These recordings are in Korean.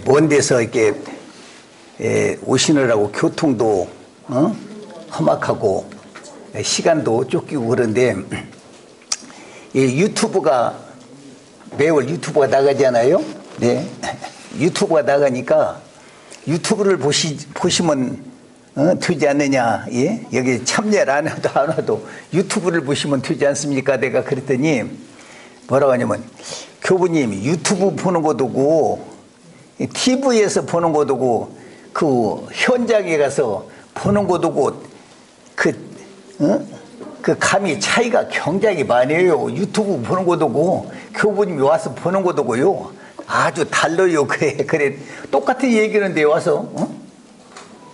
먼 데서 이렇게 오시느라고 교통도 험악하고 시간도 쫓기고 그런데 유튜브가 매월 유튜브가 나가잖아요. 네. 유튜브가 나가니까 유튜브를 보시면 되지 않느냐. 예? 여기 참여를 안 해도 유튜브를 보시면 되지 않습니까? 내가 그랬더니 뭐라고 하냐면 교부님 유튜브 보는 것도고 TV에서 보는 것도고 그 현장에 가서 보는 것도고 그 감이 차이가 굉장히 많아요. 유튜브 보는 것도고 교부님이 와서 보는 것도고요. 아주 달라요. 그래 똑같은 얘기는데 와서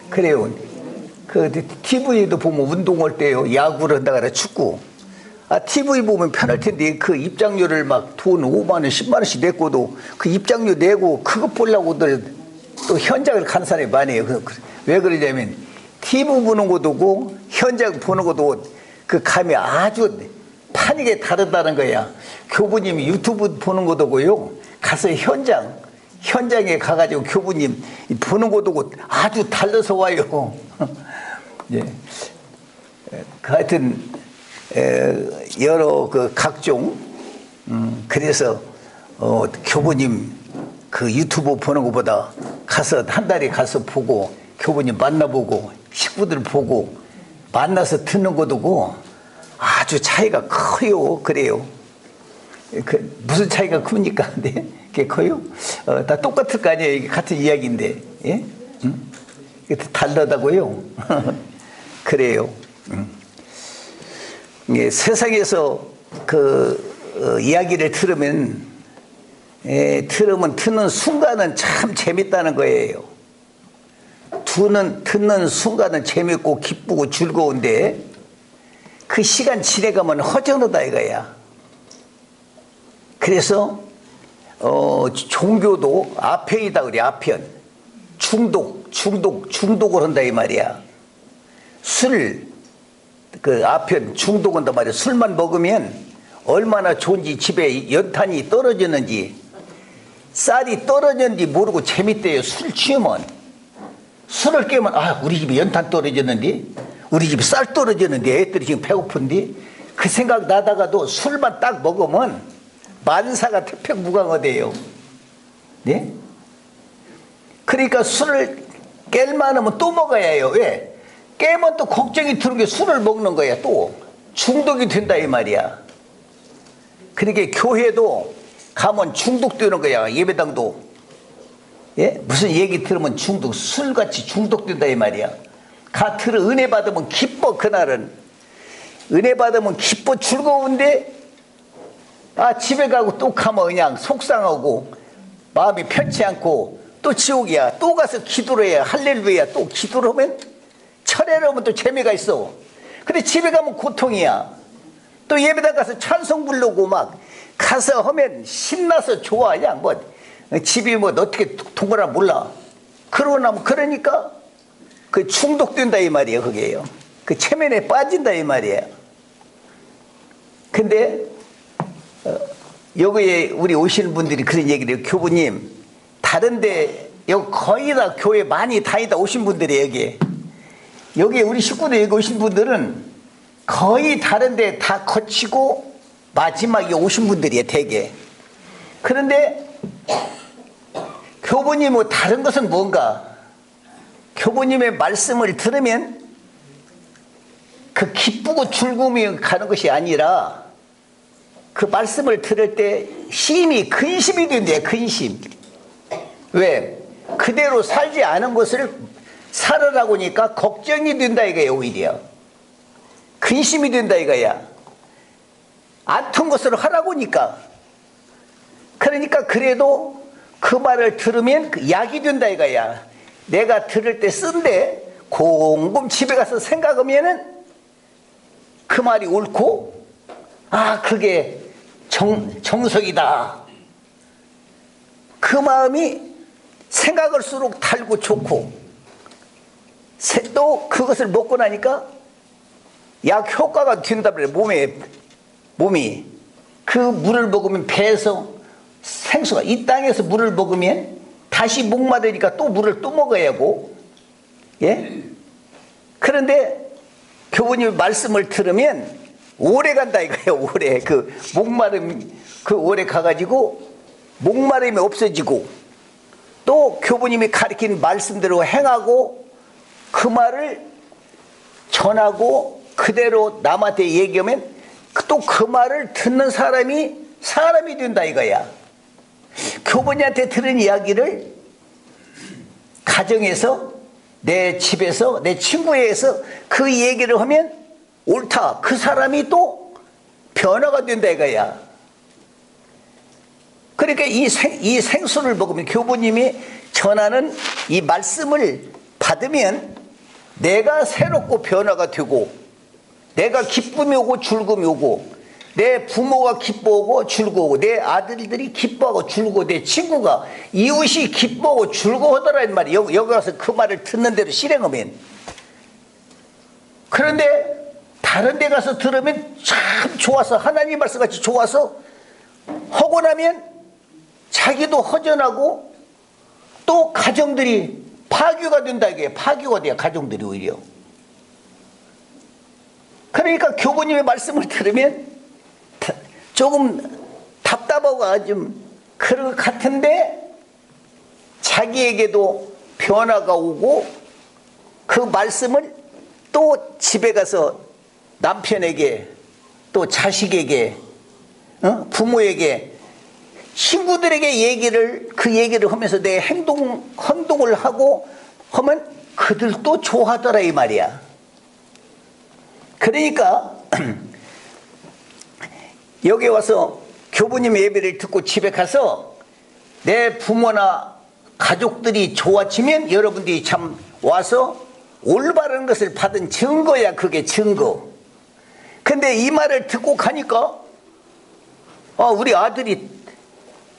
그래요. 그 TV에도 보면 운동할 때요. 야구를 한다 그래 축구. TV 보면 편할 텐데 그 입장료를 막 돈 5만 원, 10만 원씩 냈고도 그 입장료 내고 그거 보려고들 또 현장을 간 사람이 많아요. 왜 그러냐면 TV 보는 것도고 현장 보는 것도 그 감이 아주 판이게 다르다는 거야. 교부님이 유튜브 보는 것도고요. 가서 현장에 가가지고 교부님 보는 것도고 아주 달라서 와요. 예. 하여튼 여러 그 각종 그래서 교부님 그 유튜브 보는 것보다 가서 한 달에 가서 보고 교부님 만나보고 식구들 보고 만나서 듣는 것도고 아주 차이가 커요. 그래요. 무슨 차이가 큽니까? 네? 그게 커요? 다 똑같을 거 아니에요. 이게 같은 이야기인데. 예? 다르다고요? 그래요. 예, 세상에서 그 이야기를 들으면 듣는 순간은 참 재밌다는 거예요. 듣는 순간은 재밌고 기쁘고 즐거운데 그 시간 지내가면 허전하다 이거야. 그래서 종교도 아편이다 그래. 아편. 중독을 한다 이 말이야. 그 아편 중독한단 말이야. 술만 먹으면 얼마나 좋은지 집에 연탄이 떨어졌는지 쌀이 떨어졌는지 모르고 재밌대요. 술 취하면. 술을 깨면 우리 집에 연탄 떨어졌는데 우리 집에 쌀 떨어졌는데 애들이 지금 배고픈데 그 생각 나다가도 술만 딱 먹으면 만사가 태평무강하대요. 네? 그러니까 술을 깰 만하면 또 먹어야 해요. 왜? 깨면 또 걱정이 드는 게 술을 먹는 거야. 또 중독이 된다 이 말이야. 그러니까 교회도 가면 중독되는 거야. 예배당도. 예? 무슨 얘기 들으면 술같이 중독된다 이 말이야. 은혜 받으면 기뻐. 그날은 은혜 받으면 기뻐 즐거운데 집에 가고 또 가면 그냥 속상하고 마음이 편치 않고 또 지옥이야. 또 가서 기도를 해야 할렐루야. 또 기도를 하면 철회를 하면 또 재미가 있어. 근데 집에 가면 고통이야. 또 예배당 가서 찬송 부르고 막 가서 하면 신나서 좋아. 그냥 집이 어떻게 동거나 몰라. 그러고 나면 그러니까 그 중독된다 이 말이에요. 그게요. 그 체면에 빠진다 이 말이에요. 근데 여기에 우리 오시는 분들이 그런 얘기를 해요. 교부님 다른데 여기 거의 다 교회 많이 다니다 오신 분들이 여기 우리 식구들 여기 오신 분들은 거의 다른데 다 거치고 마지막에 오신 분들이에요. 대개. 그런데 교부님 다른 것은 뭔가 교부님의 말씀을 들으면 그 기쁘고 즐거움이 가는 것이 아니라 그 말씀을 들을 때 심히 근심이 된대요. 근심. 왜? 그대로 살지 않은 것을 살아라고 하니까 걱정이 된다 이거야. 오히려 근심이 된다 이거야. 안 것으로 하라고 하니까. 그러니까 그래도 그 말을 들으면 약이 된다 이거야. 내가 들을 때 쓴데 곰곰 집에 가서 생각하면은 그 말이 옳고 그게 정석이다. 그 마음이 생각할수록 달고 좋고 또 그것을 먹고 나니까 약 효과가 된다 그래. 몸이 그 물을 먹으면 배에서 생수가 이 땅에서 물을 먹으면 다시 목마르니까 또 물을 또 먹어야 하고, 예? 그런데 교부님 말씀을 들으면 오래 간다 이거예요. 오래. 그 목마름, 그 오래 가가지고 목마름이 없어지고, 또 교부님이 가르친 말씀대로 행하고 그 말을 전하고 그대로 남한테 얘기하면 또 그 말을 듣는 사람이 된다 이거야. 교부님한테 들은 이야기를 가정에서, 내 집에서, 내 친구에서 그 얘기를 하면 옳다. 그 사람이 또 변화가 된다 이거야. 그러니까 이 생수를 먹으면, 교부님이 전하는 이 말씀을 받으면 내가 새롭고 변화가 되고, 내가 기쁨이 오고 즐거움이 오고, 내 부모가 기뻐하고 즐거워하고, 내 아들들이 기뻐하고 즐거워, 내 친구가, 이웃이 기뻐하고 즐거워하더라는 말이, 여기 와서 그 말을 듣는 대로 실행하면. 그런데 다른 데 가서 들으면 참 좋아서, 하나님 말씀같이 좋아서 하고 나면 자기도 허전하고 또 가정들이 파괴가 된다 이게. 파괴가 돼요, 가정들이 오히려. 그러니까 교부님의 말씀을 들으면 조금 답답하고 좀 그런 것 같은데, 자기에게도 변화가 오고 그 말씀을 또 집에 가서 남편에게, 또 자식에게, 부모에게, 친구들에게 그 얘기를 하면서 내 행동을 하고 하면 그들도 좋아하더라 이 말이야. 그러니까 여기 와서 교부님 예배를 듣고 집에 가서 내 부모나 가족들이 좋아지면 여러분들이 참 와서 올바른 것을 받은 증거야. 그게 증거. 근데 이 말을 듣고 가니까 우리 아들이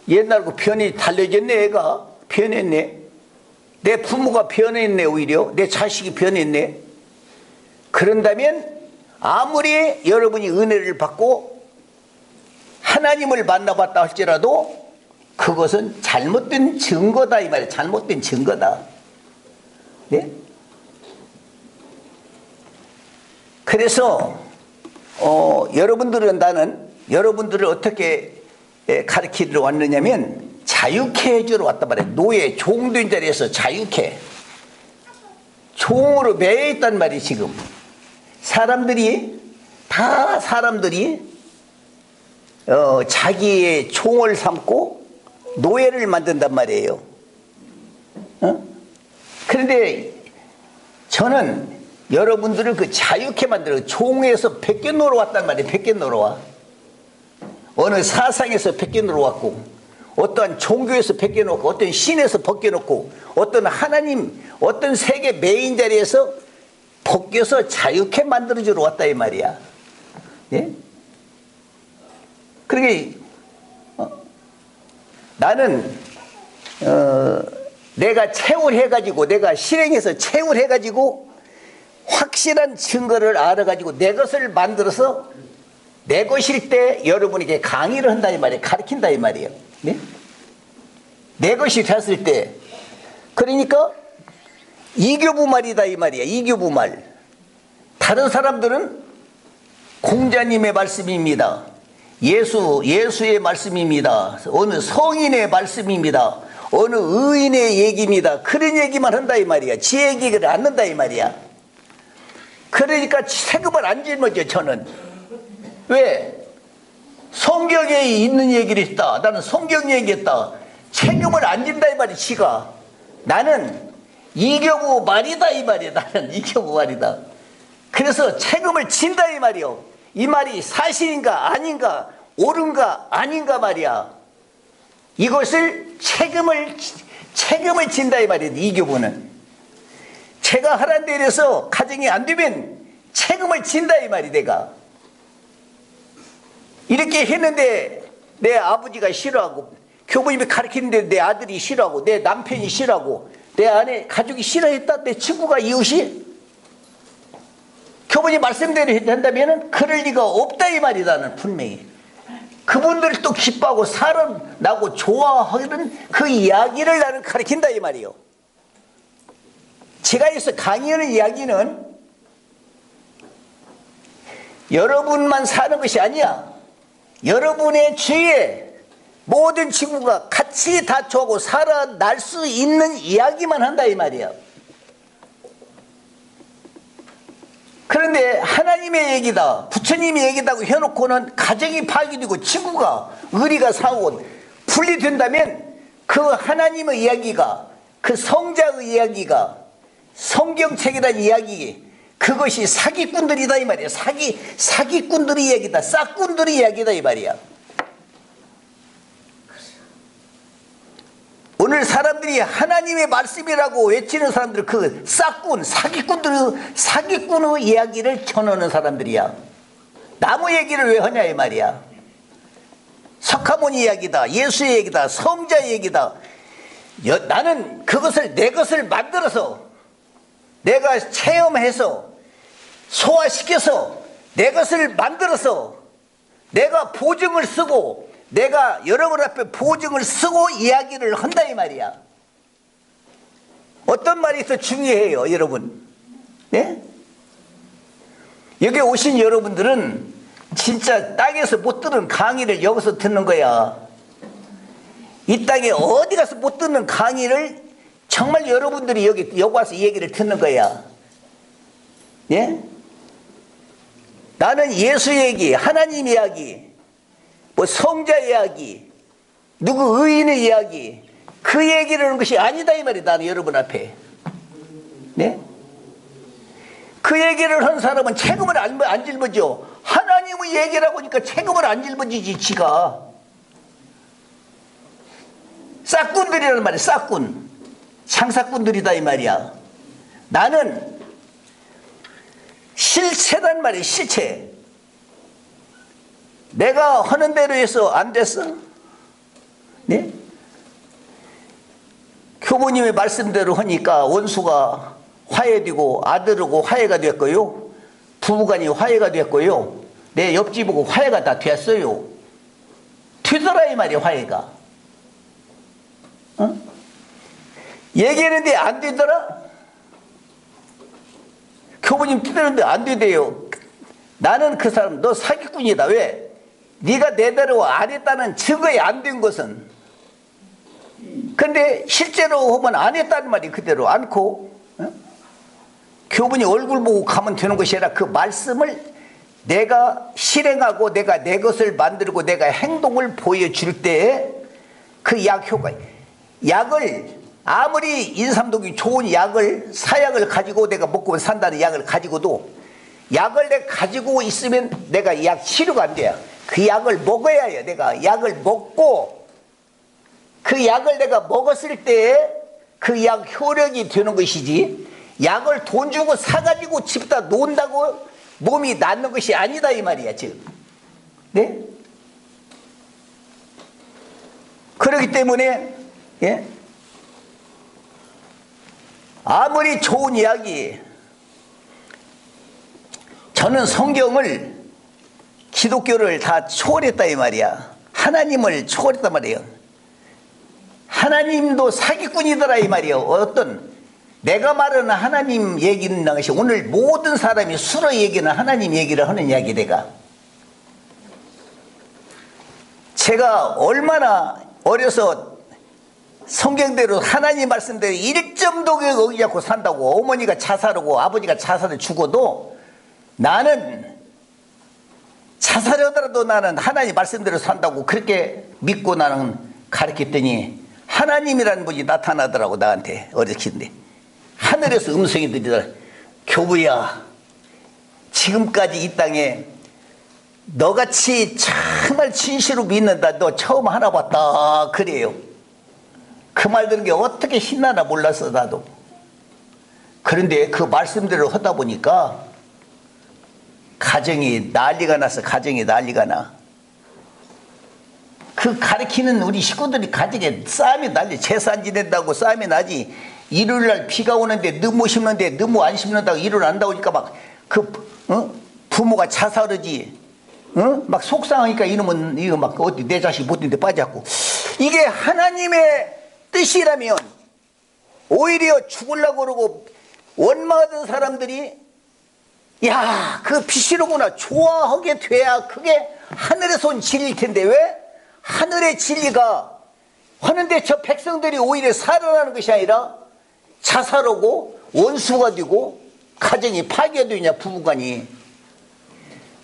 옛날하고 변이 달라졌네. 애가 변했네. 내 부모가 변했네. 오히려 내 자식이 변했네. 그런다면 아무리 여러분이 은혜를 받고 하나님을 만나봤다 할지라도 그것은 잘못된 증거다 이 말이에요. 잘못된 증거다. 네? 그래서 여러분들은, 나는 여러분들을 어떻게 가르치러 왔느냐면 자유케 해주러 왔단 말이에요. 노예, 종된 자리에서 자유케. 종으로 매여 있단 말이에요. 지금 사람들이 자기의 종을 삼고 노예를 만든단 말이에요. 그런데 저는 여러분들을 그 자유케 만들어, 종에서 벗겨놓으러 왔단 말이에요. 벗겨놓으러 와. 어느 사상에서 벗겨놓으러 왔고, 어떠한 종교에서 벗겨놓고, 어떤 신에서 벗겨놓고, 어떤 하나님, 어떤 세계 메인 자리에서 벗겨서 자유케 만들어주러 왔다 이 말이야. 예? 그러게 나는 내가 체울해가지고, 내가 실행해서 체울해가지고 확실한 증거를 알아가지고 내 것을 만들어서 내 것일 때 여러분에게 강의를 한다 이 말이에요. 가르친다 이 말이에요. 네? 내 것이 됐을 때. 그러니까 이교부말이다 이 말이야. 이교부말. 다른 사람들은 공자님의 말씀입니다. 예수의 말씀입니다. 어느 성인의 말씀입니다. 어느 의인의 얘기입니다. 그런 얘기만 한다 이 말이야. 지 얘기를 안 한다 이 말이야. 그러니까 세금을 안 짊어져 저는. 왜? 성경에 있는 얘기를 했다. 나는 성경 얘기했다. 책임을 안 진다 이 말이야. 지가. 나는 이경우 말이다 이 말이야. 나는 이경우 말이다. 그래서 책임을 진다 이 말이요. 이 말이 사실인가 아닌가, 옳은가 아닌가 말이야. 이것을 책임을 진다 이 말이야. 이교부는 제가 하라는 데에서 가정이 안 되면 책임을 진다 이 말이. 내가 이렇게 했는데 내 아버지가 싫어하고, 교부님이 가르치는데 내 아들이 싫어하고, 내 남편이 싫어하고, 내 아내 가족이 싫어했다. 내 친구가, 이웃이 교부님 말씀대로 한다면 그럴 리가 없다 이 말이다. 는 분명히 그분들을 또 기뻐하고 살아나고 좋아하는 그 이야기를 나는 가르친다 이 말이에요. 제가 여기서 강의하는 이야기는 여러분만 사는 것이 아니야. 여러분의 주위에 모든 친구가 같이 다 좋아하고 살아날 수 있는 이야기만 한다 이 말이야. 그런데 하나님의 얘기다, 부처님의 얘기다고 해놓고는 가정이 파괴되고 친구가 의리가 상하고 분리된다면 그 하나님의 이야기가, 그 성자의 이야기가, 성경책이라는 이야기, 그것이 사기꾼들이다 이 말이야. 사기꾼들의 이야기다, 싹꾼들의 이야기다 이 말이야. 오늘 사람들이 하나님의 말씀이라고 외치는 사람들, 그 싹꾼, 사기꾼의 이야기를 전하는 사람들이야. 나무 얘기를 왜 하냐 이 말이야. 석가모니 이야기다, 예수의 얘기다, 성자의 얘기다. 나는 그것을 내 것을 만들어서 내가 체험해서 소화시켜서 내 것을 만들어서 내가 보증을 쓰고 내가 여러분 앞에 보증을 쓰고 이야기를 한다 이 말이야. 어떤 말이 더 중요해요 여러분? 네? 여기 오신 여러분들은 진짜 땅에서 못 듣는 강의를 여기서 듣는 거야. 이 땅에 어디 가서 못 듣는 강의를 정말 여러분들이 여기 와서 이 얘기를 듣는 거야. 예? 나는 예수 얘기, 하나님 이야기, 뭐 성자 이야기, 누구 의인의 이야기, 그 얘기를 하는 것이 아니다 이 말이야. 나는 여러분 앞에. 네? 그 얘기를 한 사람은 책임을 안 짊어져. 하나님의 얘기라고 하니까 책임을 안 짊어지지 지가. 싹꾼들이라는 말이야. 싹꾼, 창사꾼들이다 이 말이야. 나는 실체란 말이야. 실체. 내가 하는 대로 해서 안 됐어? 네? 교부님의 말씀대로 하니까 원수가 화해되고 아들하고 화해가 됐고요. 부부간이 화해가 됐고요. 내 옆집하고 화해가 다 됐어요. 되더라 이 말이야. 화해가. 어? 얘기했는데 안 되더라? 교부님 뛰는데 안 되대요. 나는 그 사람 너 사기꾼이다. 왜? 네가 내대로 안 했다는 증거에 안 된 것은. 근데 실제로 하면 안 했다는 말이 그대로 않고, 어? 교분이 얼굴 보고 가면 되는 것이 아니라 그 말씀을 내가 실행하고 내가 내 것을 만들고 내가 행동을 보여줄 때에 그 약 효과. 약을 아무리 인삼독이 좋은 약을, 사약을 가지고 내가 먹고 산다는 약을 가지고도 약을 내가 가지고 있으면 내가 약 치료가 안 돼요. 그 약을 먹어야 해요. 내가 약을 먹고 그 약을 내가 먹었을 때 그 약 효력이 되는 것이지, 약을 돈 주고 사가지고 집에다 놓는다고 몸이 낫는 것이 아니다 이 말이야 지금. 네? 그렇기 때문에 예? 아무리 좋은 이야기, 저는 성경을, 기독교를 다 초월했다 이 말이야. 하나님을 초월했단 말이에요. 하나님도 사기꾼이더라 이 말이에요. 어떤 내가 말하는 하나님 얘기는 것이 오늘 모든 사람이 수로 얘기는 하나님 얘기를 하는 이야기. 제가 얼마나 어려서 성경대로 하나님 말씀대로 1점도 어기지 않고 산다고. 어머니가 자살하고 아버지가 자살을 죽어도 나는 자살하더라도 나는 하나님 말씀대로 산다고 그렇게 믿고 나는 가르쳤더니 하나님이라는 분이 나타나더라고. 나한테 어렸는데 하늘에서 음성이 들리더라. 교부야, 지금까지 이 땅에 너같이 정말 진실로 믿는다 너 처음 하나 봤다 그래요. 그 말 들은 게 어떻게 신나나 몰랐어 나도. 그런데 그 말씀대로 하다 보니까 가정이 난리가 나서. 가정이 난리가 나. 그 가르치는 우리 식구들이 가정에 싸움이 난리. 제사 지낸다고 싸움이 나지. 일요일날 비가 오는데 너무 심는데 너무 안 심는다고 일요일 안 나오니까 막 그 부모가 자살하지. 막 속상하니까 이놈은 이거 막 어디 내 자식 못된데 빠졌고. 이게 하나님의 뜻이라면 오히려 죽으려고 그러고 원망하던 사람들이 야, 그 빛이로구나 좋아하게 돼야 그게 하늘에서 온 진리일 텐데 왜 하늘의 진리가 하는데 저 백성들이 오히려 살아나는 것이 아니라 자살하고 원수가 되고 가정이 파괴되냐 부부간이.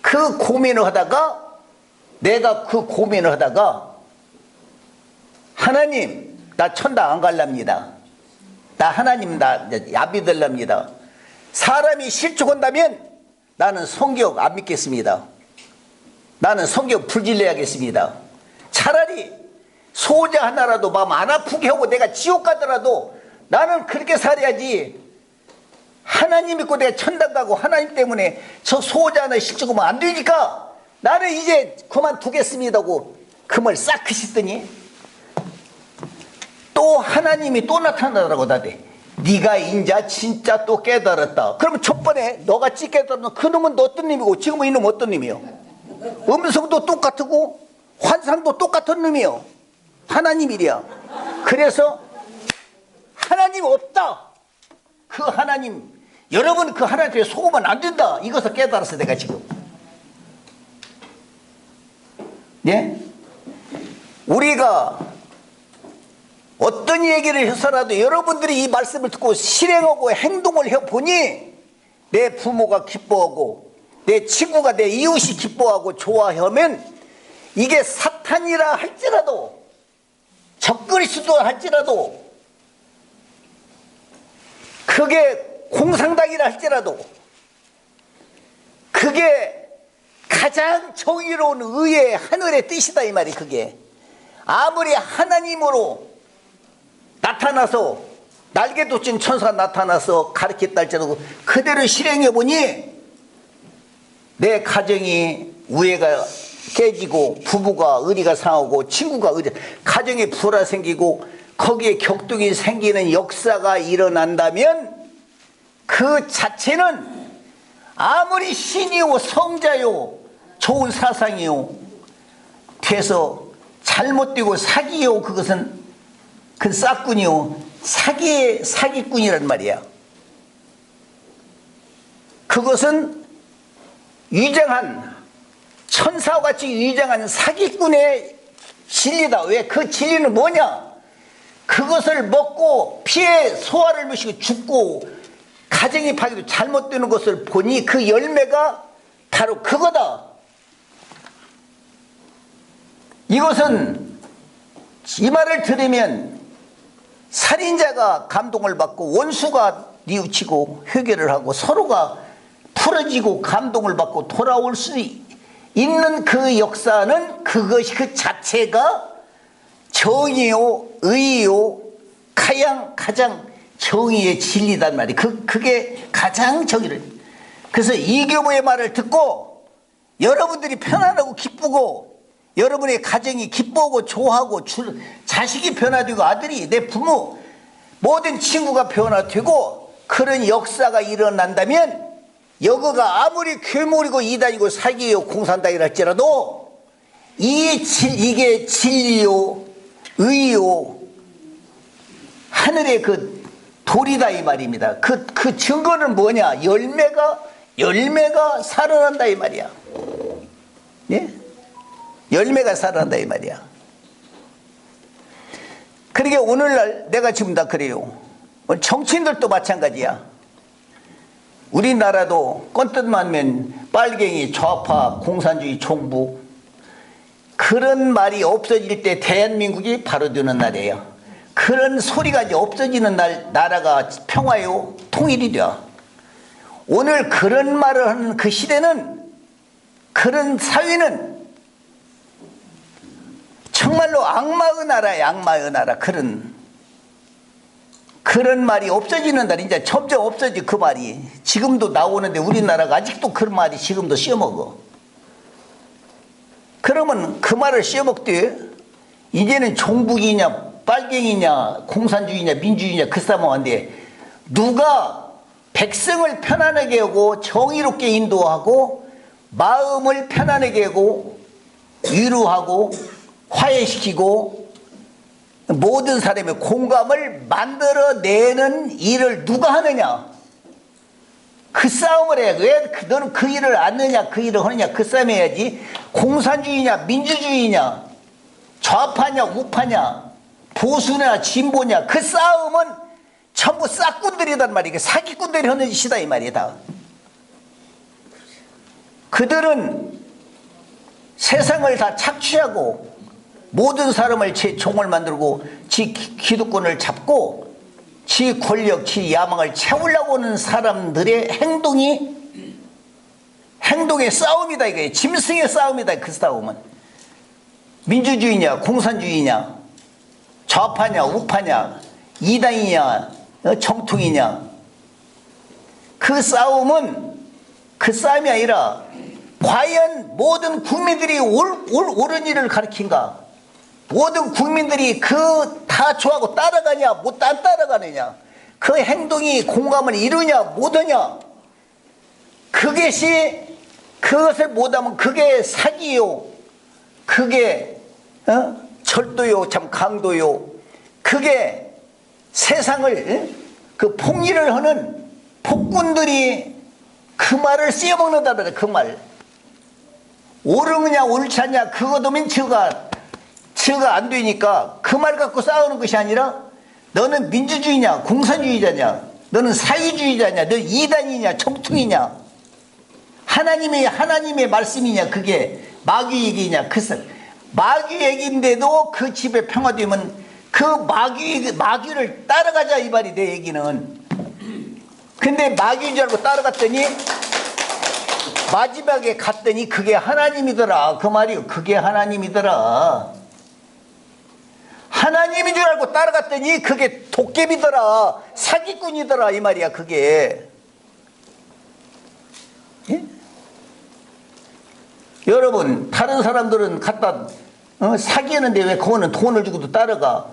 그 고민을 하다가 내가 그 고민을 하다가 하나님 나 천당 안 갈랍니다. 나 하나님 나 야비 될랍니다. 사람이 실족한다면 나는 성경 안 믿겠습니다. 나는 성경 불질러야겠습니다. 차라리 소자 하나라도 마음 안 아프게 하고 내가 지옥 가더라도 나는 그렇게 살아야지. 하나님 믿고 내가 천당 가고 하나님 때문에 저 소자 하나 실족하면 안 되니까 나는 이제 그만두겠습니다고 그 말 싹 크시더니 또 하나님이 또 나타나더라고 나한테. 네가 인자 진짜 또 깨달았다. 그러면 첫 번에 너같이 깨달았다. 그놈은 어떤 놈이고 지금은 이놈 어떤 놈이요? 음성도 똑같고 환상도 똑같은 놈이요. 하나님이랴. 그래서 하나님 없다. 그 하나님 여러분 그 하나님께 속으면 안 된다. 이것을 깨달았어 내가 지금. 예? 우리가 어떤 얘기를 해서라도 여러분들이 이 말씀을 듣고 실행하고 행동을 해보니 내 부모가 기뻐하고 내 친구가 내 이웃이 기뻐하고 좋아하면 이게 사탄이라 할지라도 적그리스도 할지라도 그게 공산당이라 할지라도 그게 가장 정의로운 의의 하늘의 뜻이다 이 말이. 그게 아무리 하나님으로 나타나서 날개도 찐 천사가 나타나서 가르쳤다 할지라도 그대로 실행해보니 내 가정이 우애가 깨지고 부부가 의리가 상하고 친구가 가정에 불화 생기고 거기에 격동이 생기는 역사가 일어난다면 그 자체는 아무리 신이요 성자요 좋은 사상이요 돼서 잘못되고 사기요 그것은 그 싹군이요 사기꾼이란 말이야. 그것은 위장한 천사와 같이 위장한 사기꾼의 진리다. 왜? 그 진리는 뭐냐? 그것을 먹고 피해 소화를 마시고 죽고 가정이 파괴되고 잘못되는 것을 보니 그 열매가 바로 그거다. 이것은 이 말을 들으면 살인자가 감동을 받고 원수가 뉘우치고 회개를 하고 서로가 풀어지고 감동을 받고 돌아올 수 있는 그 역사는 그것이 그 자체가 정의요 의요 가장 정의의 진리단 말이에요. 그게 가장 정의를. 그래서 이교보의 말을 듣고 여러분들이 편안하고 기쁘고 여러분의 가정이 기뻐하고 좋아하고 자식이 변화되고 아들이 내 부모 모든 친구가 변화되고 그런 역사가 일어난다면 여거가 아무리 괴물이고 이단이고 사기요 공산당이라 할지라도 이게 진리요 의요 하늘의 그 돌이다 이 말입니다. 그 증거는 뭐냐? 열매가 살아난다 이 말이야. 예? 열매가 살아난다 이 말이야. 그러니까 오늘날 내가 지금 다 그래요. 정치인들도 마찬가지야. 우리나라도 건뜻만면 빨갱이 좌파 공산주의 총부 그런 말이 없어질 때 대한민국이 바로 되는 날이에요. 그런 소리가 이제 없어지는 날 나라가 평화요 통일이 돼. 오늘 그런 말을 하는 그 시대는 그런 사회는 정말로 악마의 나라야. 악마의 나라. 그런 말이 없어지는 날 이제 점점 없어지. 그 말이 지금도 나오는데 우리나라가 아직도 그런 말이 지금도 씌어먹어. 그러면 그 말을 씌어먹되 이제는 종북이냐 빨갱이냐 공산주의냐 민주주의냐 그 싸움인데 누가 백성을 편안하게 하고 정의롭게 인도하고 마음을 편안하게 하고 위로하고 화해시키고 모든 사람의 공감을 만들어내는 일을 누가 하느냐? 그 싸움을 해. 왜 너는 그 일을 안 하느냐, 그 일을 하느냐, 그 싸움 해야지. 공산주의냐 민주주의냐, 좌파냐 우파냐, 보수냐 진보냐, 그 싸움은 전부 싹꾼들이단 말이야. 사기꾼들이 하는 짓이다 이 말이다. 그들은 세상을 다 착취하고 모든 사람을 제 종을 만들고 지 기득권을 잡고 지 권력, 지 야망을 채우려고 하는 사람들의 행동의 싸움이다 이게. 짐승의 싸움이다 그 싸움은. 민주주의냐 공산주의냐, 좌파냐 우파냐, 이단이냐 정통이냐, 그 싸움은 그 싸움이 아니라 과연 모든 국민들이 옳은 일을 가르친가? 모든 국민들이 그 다 좋아하고 따라가냐 못 안 따라가느냐, 그 행동이 공감을 이루냐 못하냐, 그것을 못하면 그게 사기요, 그게 절도요, 참 강도요, 그게 세상을 그 폭리를 하는 폭군들이 그 말을 씌어먹는다 그래. 그 말 옳으냐 옳지 않냐 그것도 저가 안 되니까 그 말 갖고 싸우는 것이 아니라 너는 민주주의냐 공산주의자냐, 너는 사회주의자냐, 너 이단이냐 정통이냐, 하나님의 말씀이냐, 그게 마귀 얘기냐. 마귀 얘기인데도 그 집에 평화되면 그 마귀를 따라가자 이 말이 내 얘기는. 근데 마귀인 줄 알고 따라갔더니 마지막에 갔더니 그게 하나님이더라 그 말이요. 그게 하나님이더라. 하나님인 줄 알고 따라갔더니 그게 도깨비더라, 사기꾼이더라 이 말이야 그게. 예? 여러분 다른 사람들은 갖다 사기하는데 왜 그거는 돈을 주고도 따라가?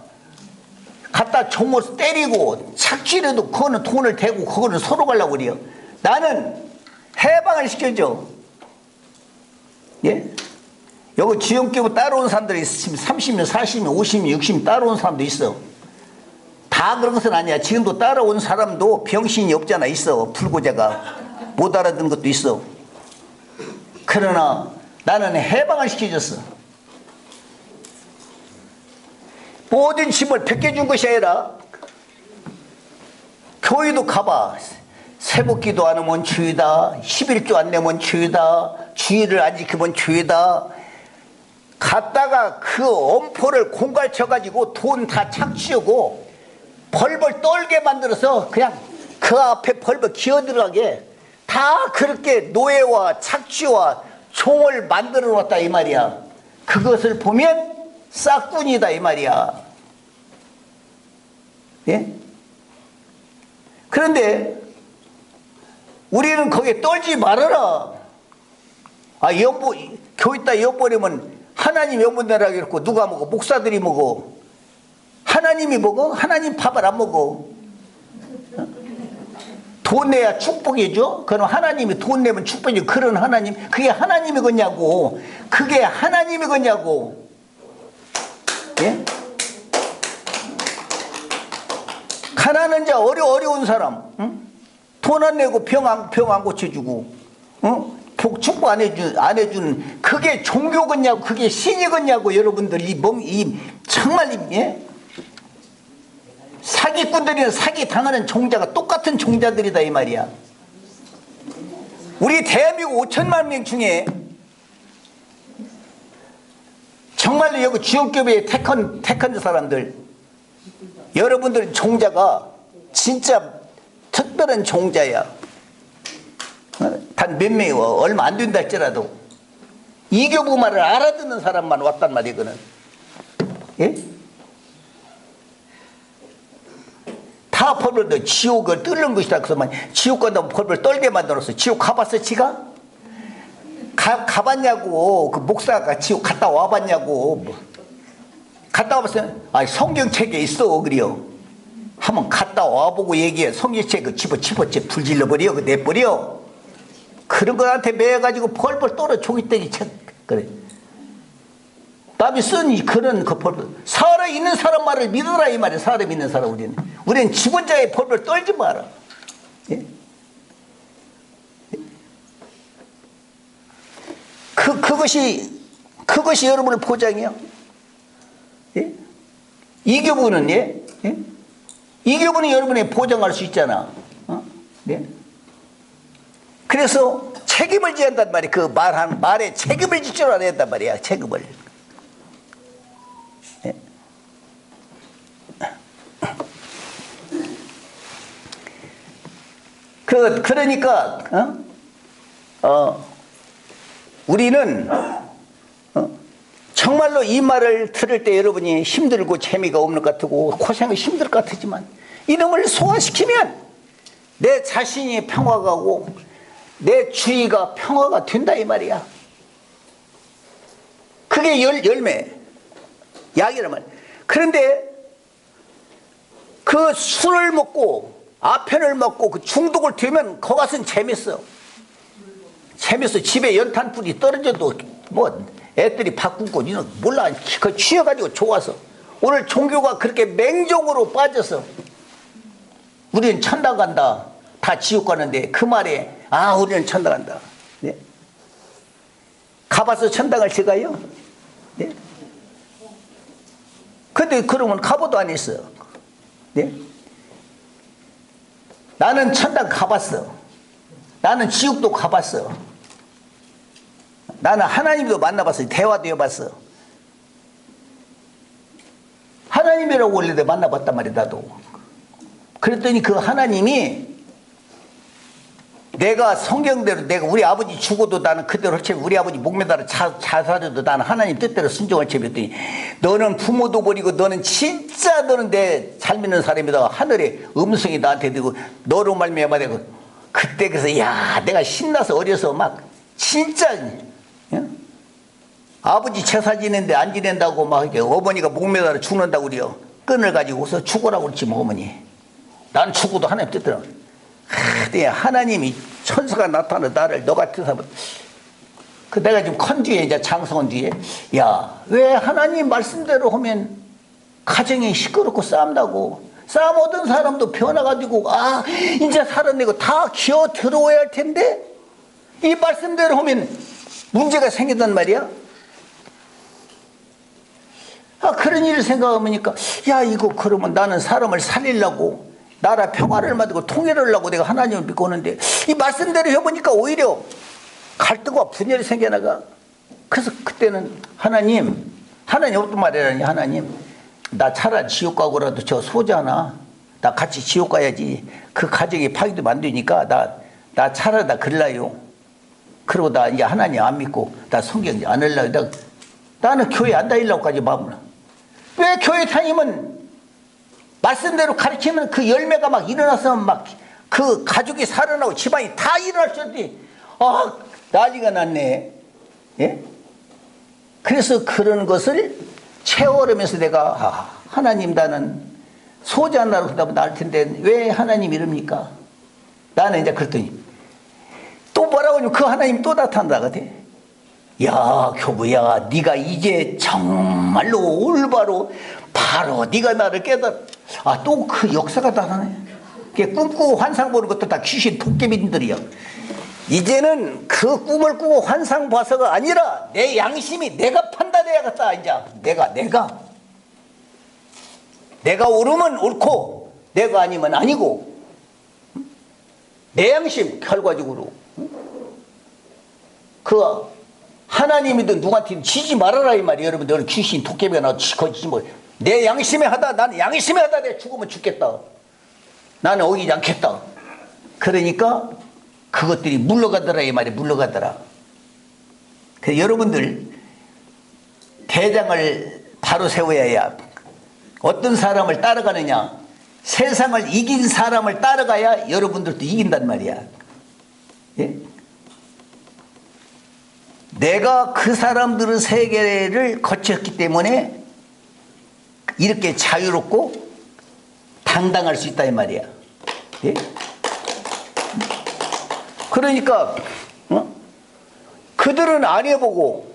갖다 종을 때리고 착취해도 그거는 돈을 대고 그거는 서로 가려고 그래요. 나는 해방을 시켜줘. 예? 여기 지형교부 따라온 사람들이 지금 30년, 40년, 50년, 60년 따라온 사람도 있어. 다 그런 것은 아니야. 지금도 따라온 사람도 병신이 없잖아. 있어. 불고자가. 못 알아듣는 것도 있어. 그러나 나는 해방을 시켜줬어. 모든 짐을 벗겨준 것이 아니라 교회도 가봐. 새벽기도 안 하면 죄다, 11조 안 내면 죄다, 주의를 안 지키면 죄다. 갔다가 그 엄포를 공갈쳐가지고 돈 다 착취하고 벌벌 떨게 만들어서 그냥 그 앞에 벌벌 기어들어가게 다 그렇게 노예와 착취와 총을 만들어 놨다 이 말이야. 그것을 보면 싹꾼이다 이 말이야. 예? 그런데 우리는 거기에 떨지 말아라. 교회다 연보내면 하나님 연보내라고 그랬고 누가 먹어? 목사들이 먹어. 하나님이 먹어? 하나님 밥을 안 먹어. 돈 내야 축복이죠. 그럼 하나님이 돈 내면 축복이죠. 그런 하나님, 그게 하나님이겠냐고. 그게 하나님이겠냐고. 예? 가난한 자, 어려운 사람, 응? 돈 안 내고 병 안 고쳐주고, 응? 축복 안 해주는, 그게 종교겠냐고, 그게 신이겠냐고, 여러분들, 정말, 예? 사기꾼들이나 사기 당하는 종자가 똑같은 종자들이다, 이 말이야. 우리 대한민국 5천만 명 중에, 정말로 여기 지역교회에 택한 사람들, 여러분들 종자가 진짜 특별한 종자야. 단 몇 명이 얼마 안 된다 할지라도 이교부 말을 알아듣는 사람만 왔단 말이야. 이거는 예? 다 벌벌 지옥을 뚫는 것이다. 그래서 지옥 간다면 벌벌 떨게 만들었어. 지옥 가봤어 지가? 가봤냐고. 그 목사가 지옥 갔다 와봤냐고. 갔다 와봤어요? 성경책에 있어. 그래요. 한번 갔다 와보고 얘기해. 성경책 그 집어 불질러버려. 그 내버려. 그런 거한테 매여가지고 펄펄 떨어 종이떼기 쳐. 그래. 남이 쓴 그런 그 펄펄. 살아있는 사람 말을 믿어라 이 말이야. 사람 있는 사람 우리는 죽은 자의 펄펄 떨지 마라. 예? 그것이 여러분의 포장이요. 예? 이교부는 예? 예? 이교부는 여러분의 포장할 수 있잖아. 네? 그래서 책임을 져야 한단 말이야. 그 말에 책임을 질 줄 알아야 한단 말이야. 책임을. 네? 그러니까 우리는 정말로 이 말을 들을 때 여러분이 힘들고 재미가 없는 것 같고 고생이 힘들 것 같지만 이놈을 소화시키면 내 자신이 평화가 오고 내 주위가 평화가 된다 이 말이야. 그게 열매 약이란 말이야. 그런데 그 술을 먹고 아편을 먹고 그 중독을 되면 거기서는 재밌어. 집에 연탄불이 떨어져도 뭐 애들이 바꾸고 니는 몰라. 그 취해가지고 좋아서 오늘 종교가 그렇게 맹종으로 빠져서 우리는 천당 간다. 다 지옥 가는데 그 말에 우리는 천당 간다. 네? 가봐서 천당을 제가요? 네? 근데 그러면 가보도 안 했어. 네? 나는 천당 가봤어. 나는 지옥도 가봤어. 나는 하나님도 만나봤어. 대화도 해봤어. 하나님이라고 원래 내가 만나봤단 말이야 나도. 그랬더니 그 하나님이 내가 성경대로 내가 우리 아버지 죽어도 나는 그대로 할 우리 아버지 목매달아 자살해도 나는 하나님 뜻대로 순종할 채였더니 너는 부모도 버리고 너는 진짜 너는 내 잘 믿는 사람이다. 하늘의 음성이 나한테 들고 너로 말미암아 내가 그때 그래서 야 내가 신나서 어려서 막 진짜 아버지 제사 지낸데 안 지낸다고 막 이렇게 어머니가 목매달아 죽는다고 그래요. 끈을 가지고서 죽으라고 그랬지 뭐 어머니. 난 죽어도 하나님 뜻대로. 하나님이 천사가 나타나 나를 너 같은 사람 내가 지금 컨 뒤에 이제 장성원 뒤에 야 왜 하나님 말씀대로 하면 가정이 시끄럽고 싸움나고 싸움 얻은 사람도 변화가지고 이제 살아내고 다 기어 들어와야 할 텐데 이 말씀대로 하면 문제가 생긴단 말이야. 그런 일을 생각하니까 야 이거 그러면 나는 사람을 살리려고 나라 평화를 만들고 통일을 하려고 내가 하나님을 믿고 오는데 이 말씀대로 해보니까 오히려 갈등과 분열이 생겨나가. 그래서 그때는 하나님 어떤 말이라니 하나님 나 차라리 지옥 가고라도 저 소자나 나 같이 지옥 가야지 그 가정이 파괴도 안 되니까 나 차라리 나 그럴라요. 그러고 나 이제 하나님 안 믿고 나 성경 안 하려고 나는 교회 안 다니려고까지 마음을. 왜 교회 다니면 말씀대로 가르치면 그 열매가 막 일어나서 막 그 가족이 살아나고 집안이 다 일어날 수 있는데 난리가 났네. 예? 그래서 그런 것을 채워가면서 내가 하나님 나는 소지 않나로 그러다 나을 텐데 왜 하나님 이럽니까? 나는 이제 그랬더니 또 뭐라고 하냐면 그 하나님 또 나타난다. 야 교부야 네가 이제 정말로 올바로 바로 네가 나를 깨달아. 또 그 역사가 나타나네. 꿈꾸고 환상 보는 것도 다 귀신 도깨비들이야. 이제는 그 꿈을 꾸고 환상 봐서가 아니라 내 양심이 내가 판단해야겠다. 이제 내가 옳으면 옳고 내가 아니면 아니고 내 양심 결과적으로 그 하나님이든 누구한테든 지지 말아라 이 말이에요. 여러분 너는 귀신 도깨비가 나와서 거짓 뭐 내 양심에 하다 나는 양심에 하다 내 죽으면 죽겠다. 나는 어기지 않겠다. 그러니까 그것들이 물러가더라 이 말이 물러가더라. 그래서 여러분들 대장을 바로 세워야 어떤 사람을 따라가느냐. 세상을 이긴 사람을 따라가야 여러분들도 이긴단 말이야. 예? 내가 그 사람들의 세계를 거쳤기 때문에 이렇게 자유롭고 당당할 수 있다 이 말이야. 예? 그러니까 그들은 안 해보고,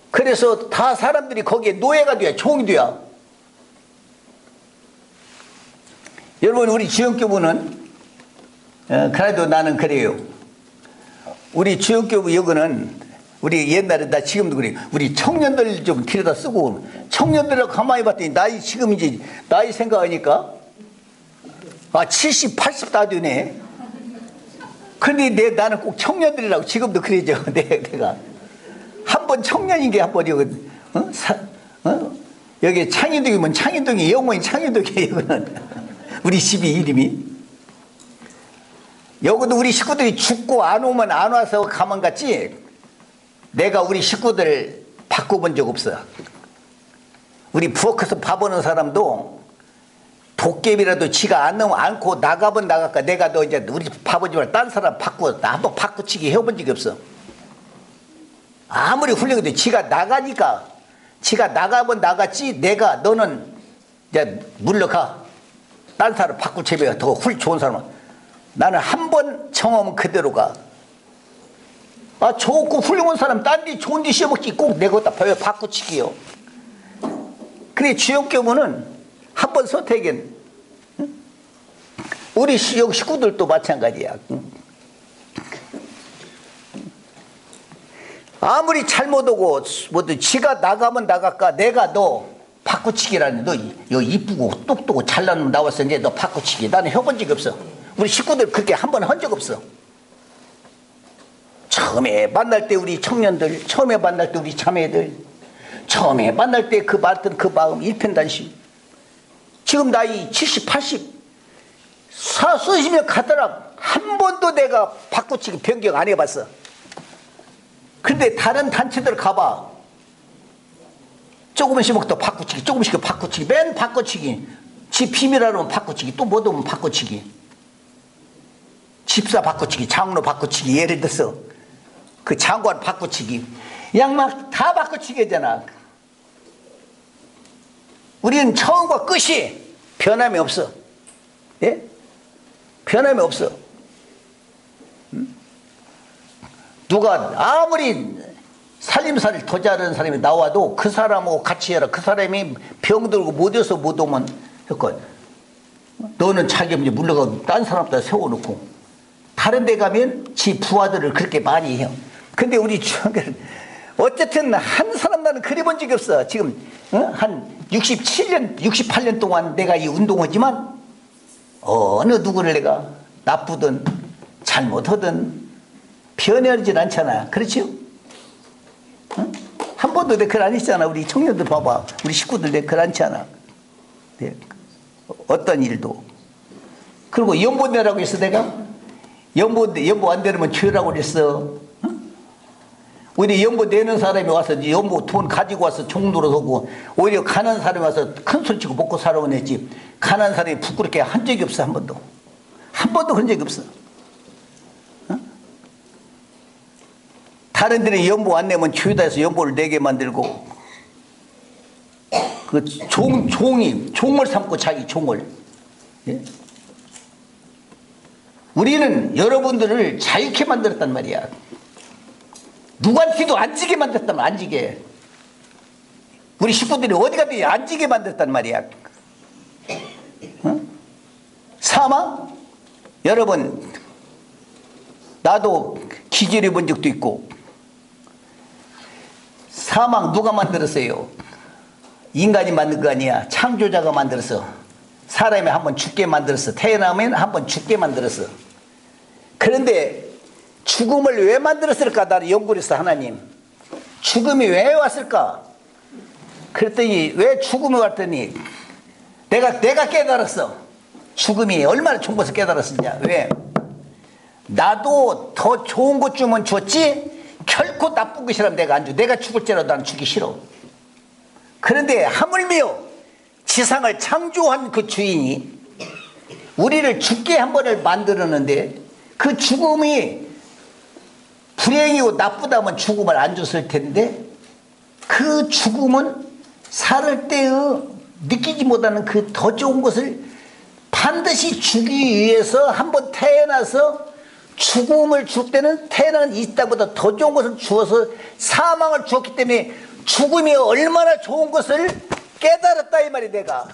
그래서 다 사람들이 거기에 노예가 돼야, 종이 돼야. 여러분, 우리 지역교부는 그래도 나는 그래요. 우리 지역교부 여기는 우리 옛날에, 나 지금도 그래, 우리 청년들 좀 데려다 쓰고, 청년들을 가만히 봤더니 나이 지금 이제 나이 생각하니까 70, 80 다 되네. 근데 나는 꼭 청년들이라고 지금도 그러죠. 내가 한 번 청년인 게 한 번 여기 여기 창인동이면 창인동이 영원히 창인동이에요. 여기는 우리 집이 이름이. 여기도 우리 식구들이 죽고 안 오면 안 와서 가만 갔지, 내가 우리 식구들 바꿔본 적 없어. 우리 부엌에서 밥 오는 사람도 도깨비라도 지가 안 넣으면 않고 나가면 나갈까, 내가 너 이제 우리 밥 오지 말고 딴 사람 바꾸어, 나 한번 바꾸치기 해본 적이 없어. 아무리 훌륭해도 지가 나가니까, 지가 나가면 나갔지, 내가 너는 이제 물러가, 딴 사람 바꾸치면 더 좋은 사람은. 나는 한 번 청하면 그대로 가. 좋고 훌륭한 사람 딴 데 좋은 데 씌워먹지, 꼭 내가 갖다 바꾸치기요. 그래, 주역교부는 한 번 선택은, 우리 여기 식구들도 마찬가지야. 아무리 잘못 오고 뭐든 지가 나가면 나갈까, 내가 너 바꾸치기라니, 너 이쁘고 똑똑하고 잘난 놈 나왔어, 이제 너 바꾸치기. 나는 해본 적이 없어. 우리 식구들 그렇게 한 번 한 적 없어. 처음에 만날 때 우리 청년들, 처음에 만날 때 우리 자매들, 처음에 만날 때 그 말던 그 마음 일편단심. 지금 나이 70, 80 수십 년 가더라 한 번도 내가 바꾸치기 변경 안 해봤어. 근데 다른 단체들 가봐, 조금씩 먹다 바꾸치기, 조금씩 바꾸치기, 맨 바꾸치기. 집 비밀하면 바꾸치기, 또 뭐 오면 바꾸치기. 집사 바꾸치기, 장로 바꾸치기, 예를 들어서 그 장관 바꾸치기, 그냥 막 다 바꾸치기잖아. 우리는 처음과 끝이 변함이 없어. 예? 변함이 없어. 누가 아무리 살림살이를 더 잘하는 사람이 나와도 그 사람하고 같이 해라. 그 사람이 병들고 못 해서 못 오면 했건, 너는 자기 이제 물러가고 딴 사람들 세워놓고 다른 데 가면 지 부하들을 그렇게 많이 해요. 근데 우리 어쨌든 한 사람 나는 그래 본 적이 없어. 지금 한 67년 68년 동안 내가 이 운동하지만 어느 누구를 내가 나쁘든 잘못하든 변하진 않잖아. 그렇죠? 한 번도 내 글 안 했잖아. 우리 청년들 봐봐, 우리 식구들 내 글 안 했잖아. 네. 어떤 일도. 그리고 연보 내라고 했어. 내가 연보 안 내려면 죄라고 그랬어. 오히려 연보 내는 사람이 와서 연보 돈 가지고 와서 종로로 서고, 오히려 가난한 사람이 와서 큰 소리 치고 먹고 살아온 애지, 가난한 사람이 부끄럽게 한 적이 없어. 한 번도 그런 적이 없어. 다른 데는 연보 안 내면 죄다 해서 연보를 내게 만들고, 그 종을 삼고 자기 종을. 예? 우리는 여러분들을 자유케 만들었단 말이야. 누구한테도 안 지게 만들었단 말이야. 안 지게. 우리 식구들이 어디 가든 안 지게 만들었단 말이야. 사망? 여러분, 나도 기절해 본 적도 있고. 사망 누가 만들었어요? 인간이 만든 거 아니야. 창조자가 만들었어. 사람이 한번 죽게 만들었어. 태어나면 한번 죽게 만들었어. 그런데 죽음을 왜 만들었을까? 나는 연구를 했어. 하나님, 죽음이 왜 왔을까? 그랬더니 왜 죽음이 왔더니 내가 깨달았어. 죽음이 얼마나 좋은 것을 깨달았느냐. 왜? 나도 더 좋은 것 주면 줬지 결코 나쁜 것이라면 내가 안 줘. 내가 죽을지라도 난 주기 싫어. 그런데 하물며 지상을 창조한 그 주인이 우리를 죽게 한 번을 만들었는데, 그 죽음이 불행이고 나쁘다면 죽음을 안 줬을 텐데, 그 죽음은 살 때의 느끼지 못하는 그 더 좋은 것을 반드시 주기 위해서 한번 태어나서 죽음을 줄 때는 태어난 이 땅보다 더 좋은 것을 주어서 사망을 주었기 때문에 죽음이 얼마나 좋은 것을 깨달았다 이 말이 내가.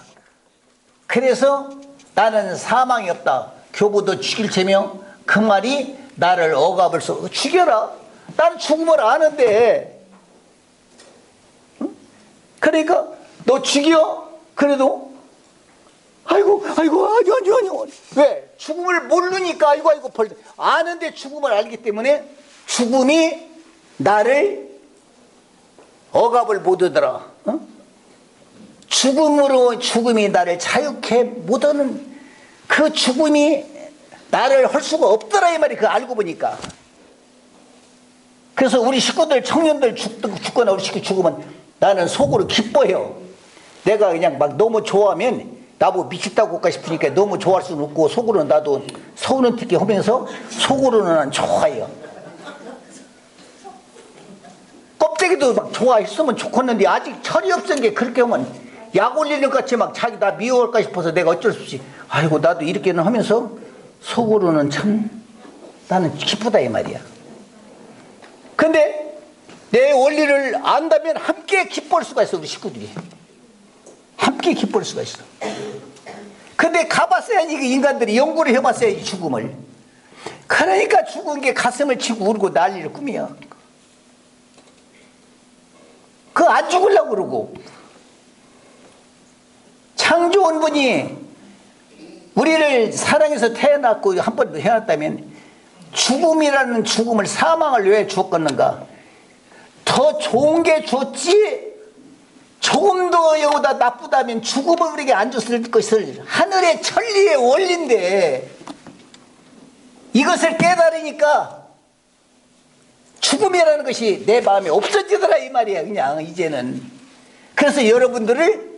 그래서 나는 사망이 없다. 교보도 죽일 죄며 그 말이 나를 억압을 써. 죽여라. 나는 죽음을 아는데. 응? 그러니까 너 죽여. 그래도 아이고 아니 왜? 죽음을 모르니까 아이고 벌 아는데 죽음을 알기 때문에 죽음이 나를 억압을 못하더라. 어? 죽음으로 죽음이 나를 자유케 못하는 그 죽음이 나를 할 수가 없더라 이 말이. 그 알고 보니까. 그래서 우리 식구들 청년들 죽거나 우리 식구 죽으면 나는 속으로 기뻐해요. 내가 그냥 막 너무 좋아하면 나보고 미쳤다고 할까 싶으니까 너무 좋아할 수는 없고 속으로는 나도 서운한 특히 하면서 속으로는 난 좋아해요. 껍데기도 막 좋아했으면 좋겠는데 아직 철이 없은 게 그렇게 하면 약 올리는 것 같이 막 자기 나 미워할까 싶어서 내가 어쩔 수 없이 아이고 나도 이렇게는 하면서 속으로는 참 나는 기쁘다 이 말이야. 근데 내 원리를 안다면 함께 기뻐할 수가 있어. 우리 식구들이 함께 기뻐할 수가 있어. 근데 가봤어야지 인간들이 연구를 해봤어야지 죽음을. 그러니까 죽은 게 가슴을 치고 울고 난리를 꾸미야. 그 안 죽으려고 그러고. 창조한 분이 우리를 사랑해서 태어났고 한 번 해놨다면 죽음이라는 죽음을 사망을 왜 주었겠는가? 더 좋은 게 좋지. 조금 더 여기다 나쁘다면 죽음을 우리에게 안 줬을 것을 하늘의 천리의 원리인데 이것을 깨달으니까 죽음이라는 것이 내 마음에 없어지더라 이 말이야. 그냥 이제는. 그래서 여러분들을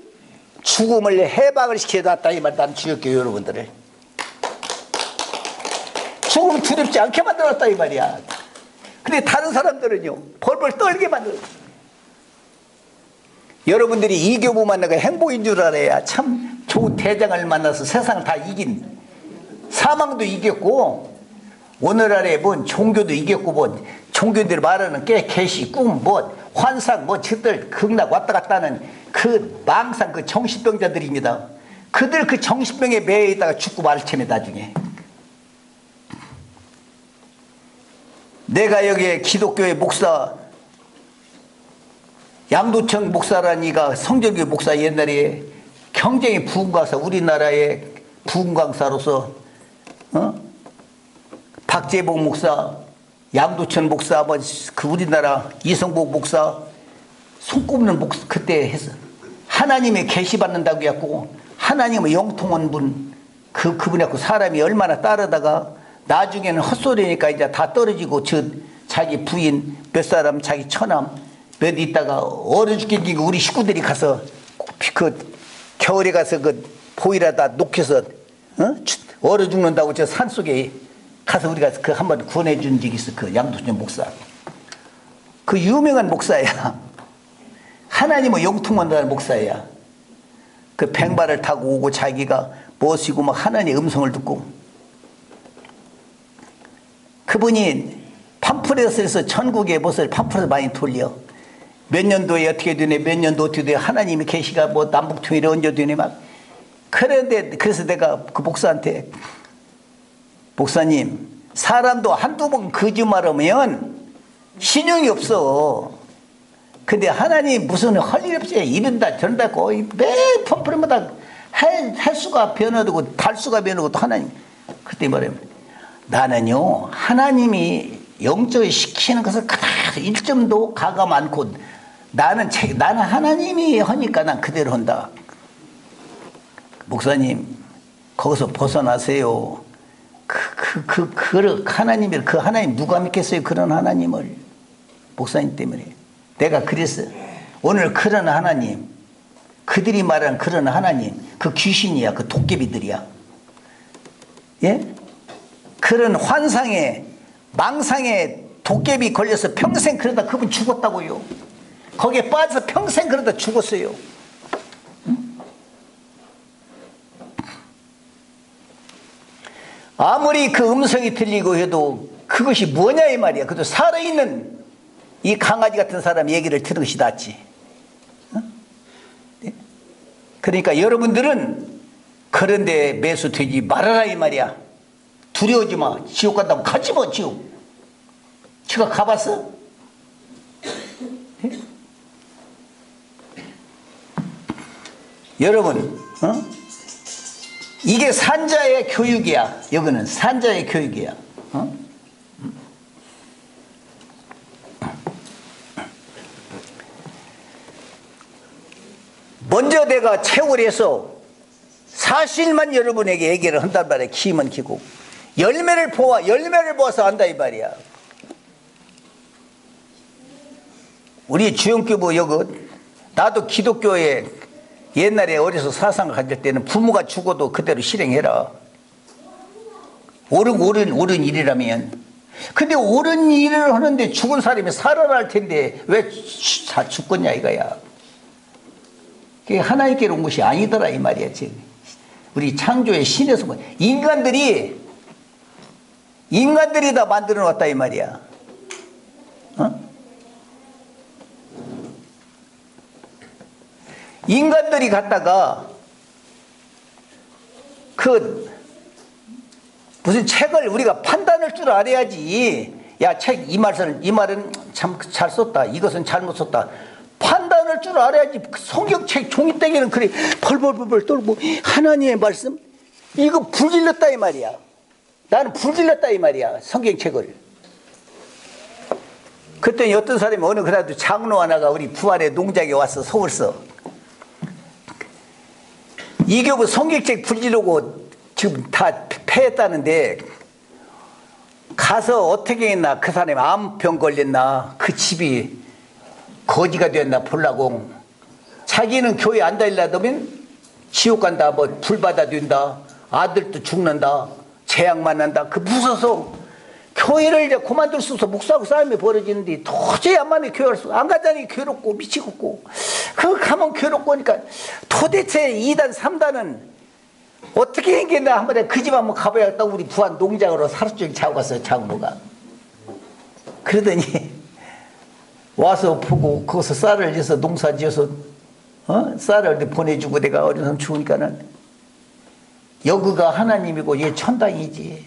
죽음을 해방을 시켜놨다 이 말. 난 주역교회 여러분들을 죽음 두렵지 않게 만들었다 이 말이야. 근데 다른 사람들은요 벌벌 떨게 만들었다. 여러분들이 이 교부 만나가 행복인 줄 알아야 참 좋은 대장을 만나서 세상 다 이긴. 사망도 이겼고 오늘날에 뭔 종교도 이겼고 뭔 종교들이 말하는 계시 꿈 뭐 환상 뭐 저들 극락 왔다 갔다 하는 그 망상 그 정신병자들입니다. 그들 그 정신병에 매여 있다가 죽고 말 테면 나중에. 내가 여기에 기독교의 목사 양도청 목사라는 이가 성전교회 목사 옛날에 굉장히 부흥 강사 우리나라의 부흥 강사로서 박재봉 목사 양도천 목사 뭐 그 우리나라 이성복 목사 손꼽는 목사 그때 해서 하나님의 계시 받는다고 했고 하나님의 영통한 분 그분이 갖고 사람이 얼마나 따르다가 나중에는 헛소리니까 이제 다 떨어지고 저 자기 부인 몇 사람 자기 처남 몇 있다가 얼어 죽겠니까 우리 식구들이 가서 그 겨울에 가서 그 보일에다 녹여서 얼어 죽는다고 저 산속에 가서 우리가 그 한번 구원해 준 적이 있어. 그 양도천 목사 그 유명한 목사야. 하나님의 영통한다는 목사야. 그 뱅발을 타고 오고 자기가 멋이고 막 하나님의 음성을 듣고 그분이 팜프렛에서 천국의 못을 팜프렛 많이 돌려. 몇 년도에 어떻게 되네 몇 년도 어떻게 돼 하나님의 계시가 뭐 남북통일이 언제 되네 막. 그런데 그래서 내가 그 목사한테 목사님 사람도 한두 번 거짓말하면 신용이 없어. 근데 하나님 무슨 할 일 없이 이런다 저런다 고 매 펌프레마다 헬수가 변화되고 달수가 변하고 또 하나님 그때 말하면 나는요 하나님이 영적으로 시키는 것을 그다지 1점도 가감 않고 나는 하나님이 하니까 난 그대로 한다. 목사님 거기서 벗어나세요. 하나님을 그 하나님 누가 믿겠어요? 그런 하나님을 목사님 때문에 내가 그랬어. 오늘 그런 하나님 그들이 말하는 그런 하나님 그 귀신이야. 그 도깨비들이야. 예? 그런 환상에 망상에 도깨비 걸려서 평생 그러다 그분 죽었다고요. 거기에 빠져서 평생 그러다 죽었어요. 아무리 그 음성이 들리고 해도 그것이 뭐냐 이 말이야. 그래도 살아있는 이 강아지 같은 사람 얘기를 들은 것이 낫지. 어? 네? 그러니까 여러분들은 그런데 매수되지 말아라 이 말이야. 두려워하지 마. 지옥 간다고 가지 마. 지옥. 지가 가봤어? 네? 여러분, 이게 산자의 교육이야. 여기는 산자의 교육이야. 먼저 내가 채울해서 사실만 여러분에게 얘기를 한단 말이야. 키면 키고 열매를 보아서 안다 이 말이야. 우리 주영교부 여기 나도 기독교에 옛날에 어려서 사상을 가질 때는 부모가 죽어도 그대로 실행해라. 옳은 일이라면. 근데 옳은 일을 하는데 죽은 사람이 살아날 할 텐데 왜 다 죽겠냐 이거야. 그게 하나님께로 온 것이 아니더라 이 말이야. 지금 우리 창조의 신에서 인간들이 다 만들어 놨다 이 말이야. 인간들이 갖다가 그 무슨 책을 우리가 판단할 줄 알아야지. 야, 책 이 말은 참 잘 썼다. 이것은 잘못 썼다. 판단할 줄 알아야지. 성경책 종이떼기는 그래 벌벌벌 떨고 하나님의 말씀 이거 불질렀다 이 말이야. 나는 불질렀다 이 말이야. 성경책을. 그때 어떤 사람이 어느 그래도 장로 하나가 우리 부안의 농장에 와서 서울서 이 교부 성경책 불지르고 지금 다 폐했다는데 가서 어떻게 했나. 그 사람이 암병 걸렸나. 그 집이 거지가 됐나 보려고. 자기는 교회 안 다니려면 지옥 간다. 뭐 불받아 된다. 아들도 죽는다. 재앙 만난다. 그 무서워서 교회를 이제 그만둘 수 없어. 목사하고 싸움이 벌어지는데 도저히 안 만나 교회를 안 가자니 괴롭고 미치겠고 그 가면 괴롭고 하니까 도대체 2단 3단은 어떻게 행겠나 한번 그 집 한번 가봐야겠다. 우리 부안 농장으로 하루종일 자고 갔어요. 장모가. 그러더니 와서 보고 거기서 쌀을 지어서 농사 지어서 쌀을 보내주고 내가 어린 사람 죽으니까는 여기가 하나님이고 얘 천당이지.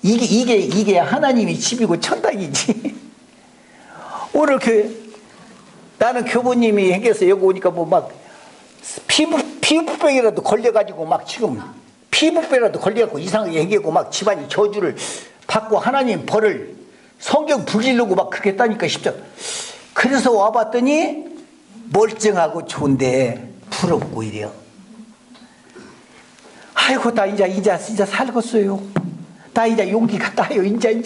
이게 하나님이 집이고 천당이지. 오늘 나는 교부님이 행해서 여기 오니까 뭐 막 피부병이라도 걸려가지고 막 지금 피부병이라도 걸려갖고 이상하게 행하고 막 집안이 저주를 받고 하나님 벌을 성경 불질르고 막 그렇게 했다니까 십자. 그래서 와봤더니 멀쩡하고 좋은데 부럽고 이래요. 아이고 나 이제 살겠어요. 나 이제 용기가 따요. 이제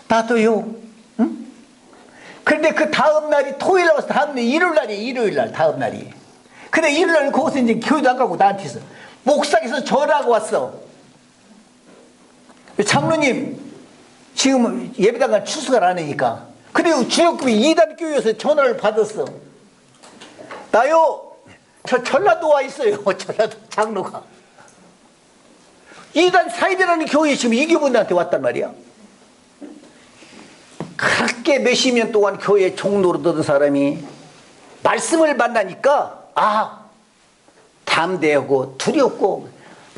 나도요. 응? 그런데 그 다음 날이 토요일 날 와서 다음 날 일요일 날 다음 날이. 근데 일요일 날 거기서 이제 교회도 안 가고 나한테서 목사께서 전화가 왔어. 장로님 지금 예배당을 출석을 안 하니까. 근데 주역급이 2단 교회에서 전화를 받았어. 나요 저 전라도 와 있어요. 전라도 장로가. 2단 사이드라는 교회에 지금 이교분들한테 왔단 말이야. 그렇게 몇십 년 동안 교회 종로로 듣던 사람이 말씀을 만나니까 담대하고 두렵고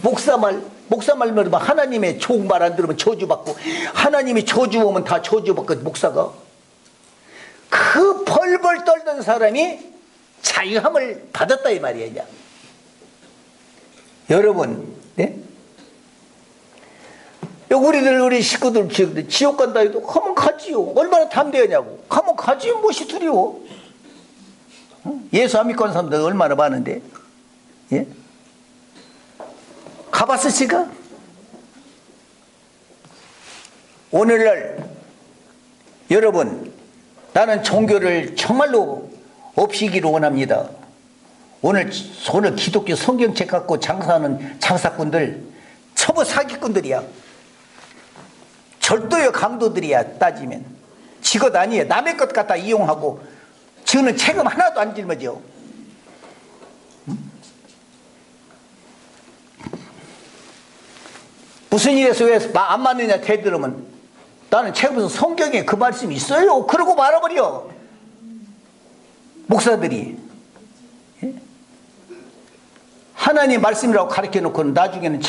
목사 말면 하나님의 좋은 말 안 들으면 저주받고 하나님이 저주 오면 다 저주받고 목사가 그 벌벌 떨던 사람이 자유함을 받았다 이 말이야. 이제. 여러분 네? 우리 식구들 지옥 간다 해도 가면 가지요. 얼마나 담대하냐고. 가면 가지요. 무엇이 두려워. 예수 안 믿고 하는 사람들 얼마나 많은데. 예? 가봤어 지가? 오늘날 여러분 나는 종교를 정말로 없이기를 원합니다. 오늘 기독교 성경책 갖고 장사하는 장사꾼들 처부 사기꾼들이야. 절도요 강도들이야. 따지면 지것 아니에요. 남의 것 갖다 이용하고 저는 책임 하나도 안 짊어져. 무슨 일에서 왜 안 맞느냐 대들으면 나는 책에서 성경에 그 말씀이 있어요. 그러고 말아버려. 목사들이. 예? 하나님 말씀이라고 가르쳐 놓고는 나중에는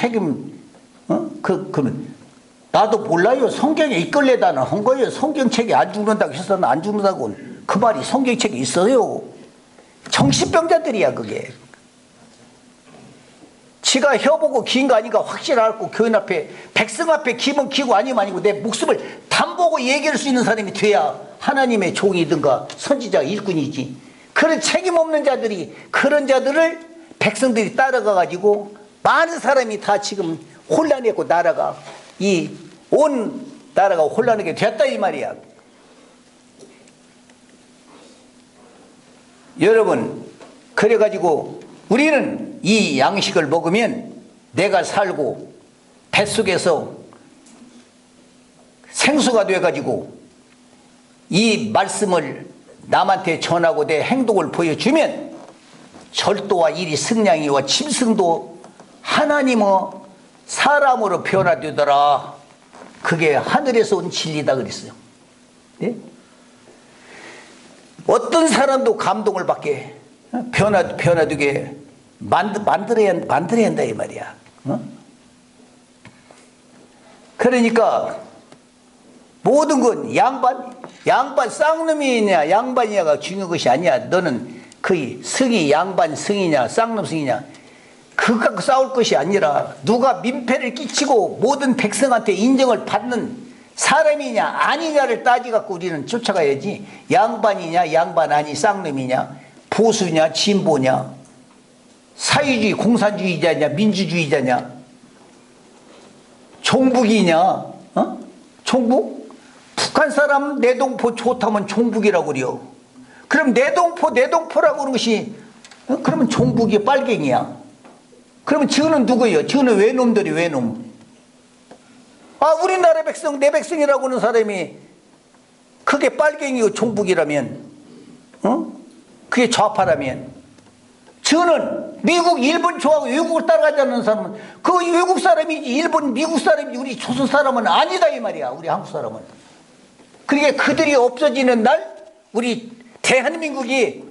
그러면 나도 몰라요. 성경에 이끌려다는 한 거예요. 성경책에 안 죽는다고 해서는 안 죽는다고. 그 말이 성경책에 있어요. 정신병자들이야 그게. 지가 혀보고 긴 거 아닌가 확실하고 교인 앞에 백성 앞에 기면 기고 아니면 아니고 내 목숨을 담보고 얘기할 수 있는 사람이 돼야 하나님의 종이든가 선지자 일꾼이지. 그런 책임 없는 자들이 그런 자들을 백성들이 따라가 가지고 많은 사람이 다 지금 혼란했고 나라가 이 온 나라가 혼란하게 됐다 이 말이야. 여러분 그래가지고 우리는 이 양식을 먹으면 내가 살고 뱃속에서 생수가 돼가지고 이 말씀을 남한테 전하고 내 행동을 보여주면 절도와 일이 승량이와 짐승도 하나님의 사람으로 변화되더라. 그게 하늘에서 온 진리다 그랬어요. 네? 어떤 사람도 감동을 받게 변화되게 만들어야 한다 이 말이야. 그러니까 모든 건 양반 쌍놈이냐 양반이냐가 중요한 것이 아니야. 너는 그 승이 양반 승이냐 쌍놈 승이냐 그거 갖고 싸울 것이 아니라 누가 민폐를 끼치고 모든 백성한테 인정을 받는 사람이냐 아니냐를 따지갖고 우리는 쫓아가야지. 양반이냐 양반 아니 쌍놈이냐 보수냐 진보냐 사회주의 공산주의자냐 민주주의자냐 종북이냐 종북? 북한 사람 내동포 좋다면 종북이라고 그래요. 그럼 내동포라고 그러는 것이 그러면 종북이 빨갱이야. 그러면 저는 누구예요? 저는 외놈들이 외놈. 아 우리나라 백성 내 백성이라고 하는 사람이 그게 빨갱이고 종북이라면 그게 좌파라면 저는 미국 일본 좋아하고 외국을 따라가자는 사람은 그 외국 사람이지 일본 미국 사람이지 우리 조선 사람은 아니다 이 말이야. 우리 한국 사람은. 그러니까 그들이 없어지는 날 우리 대한민국이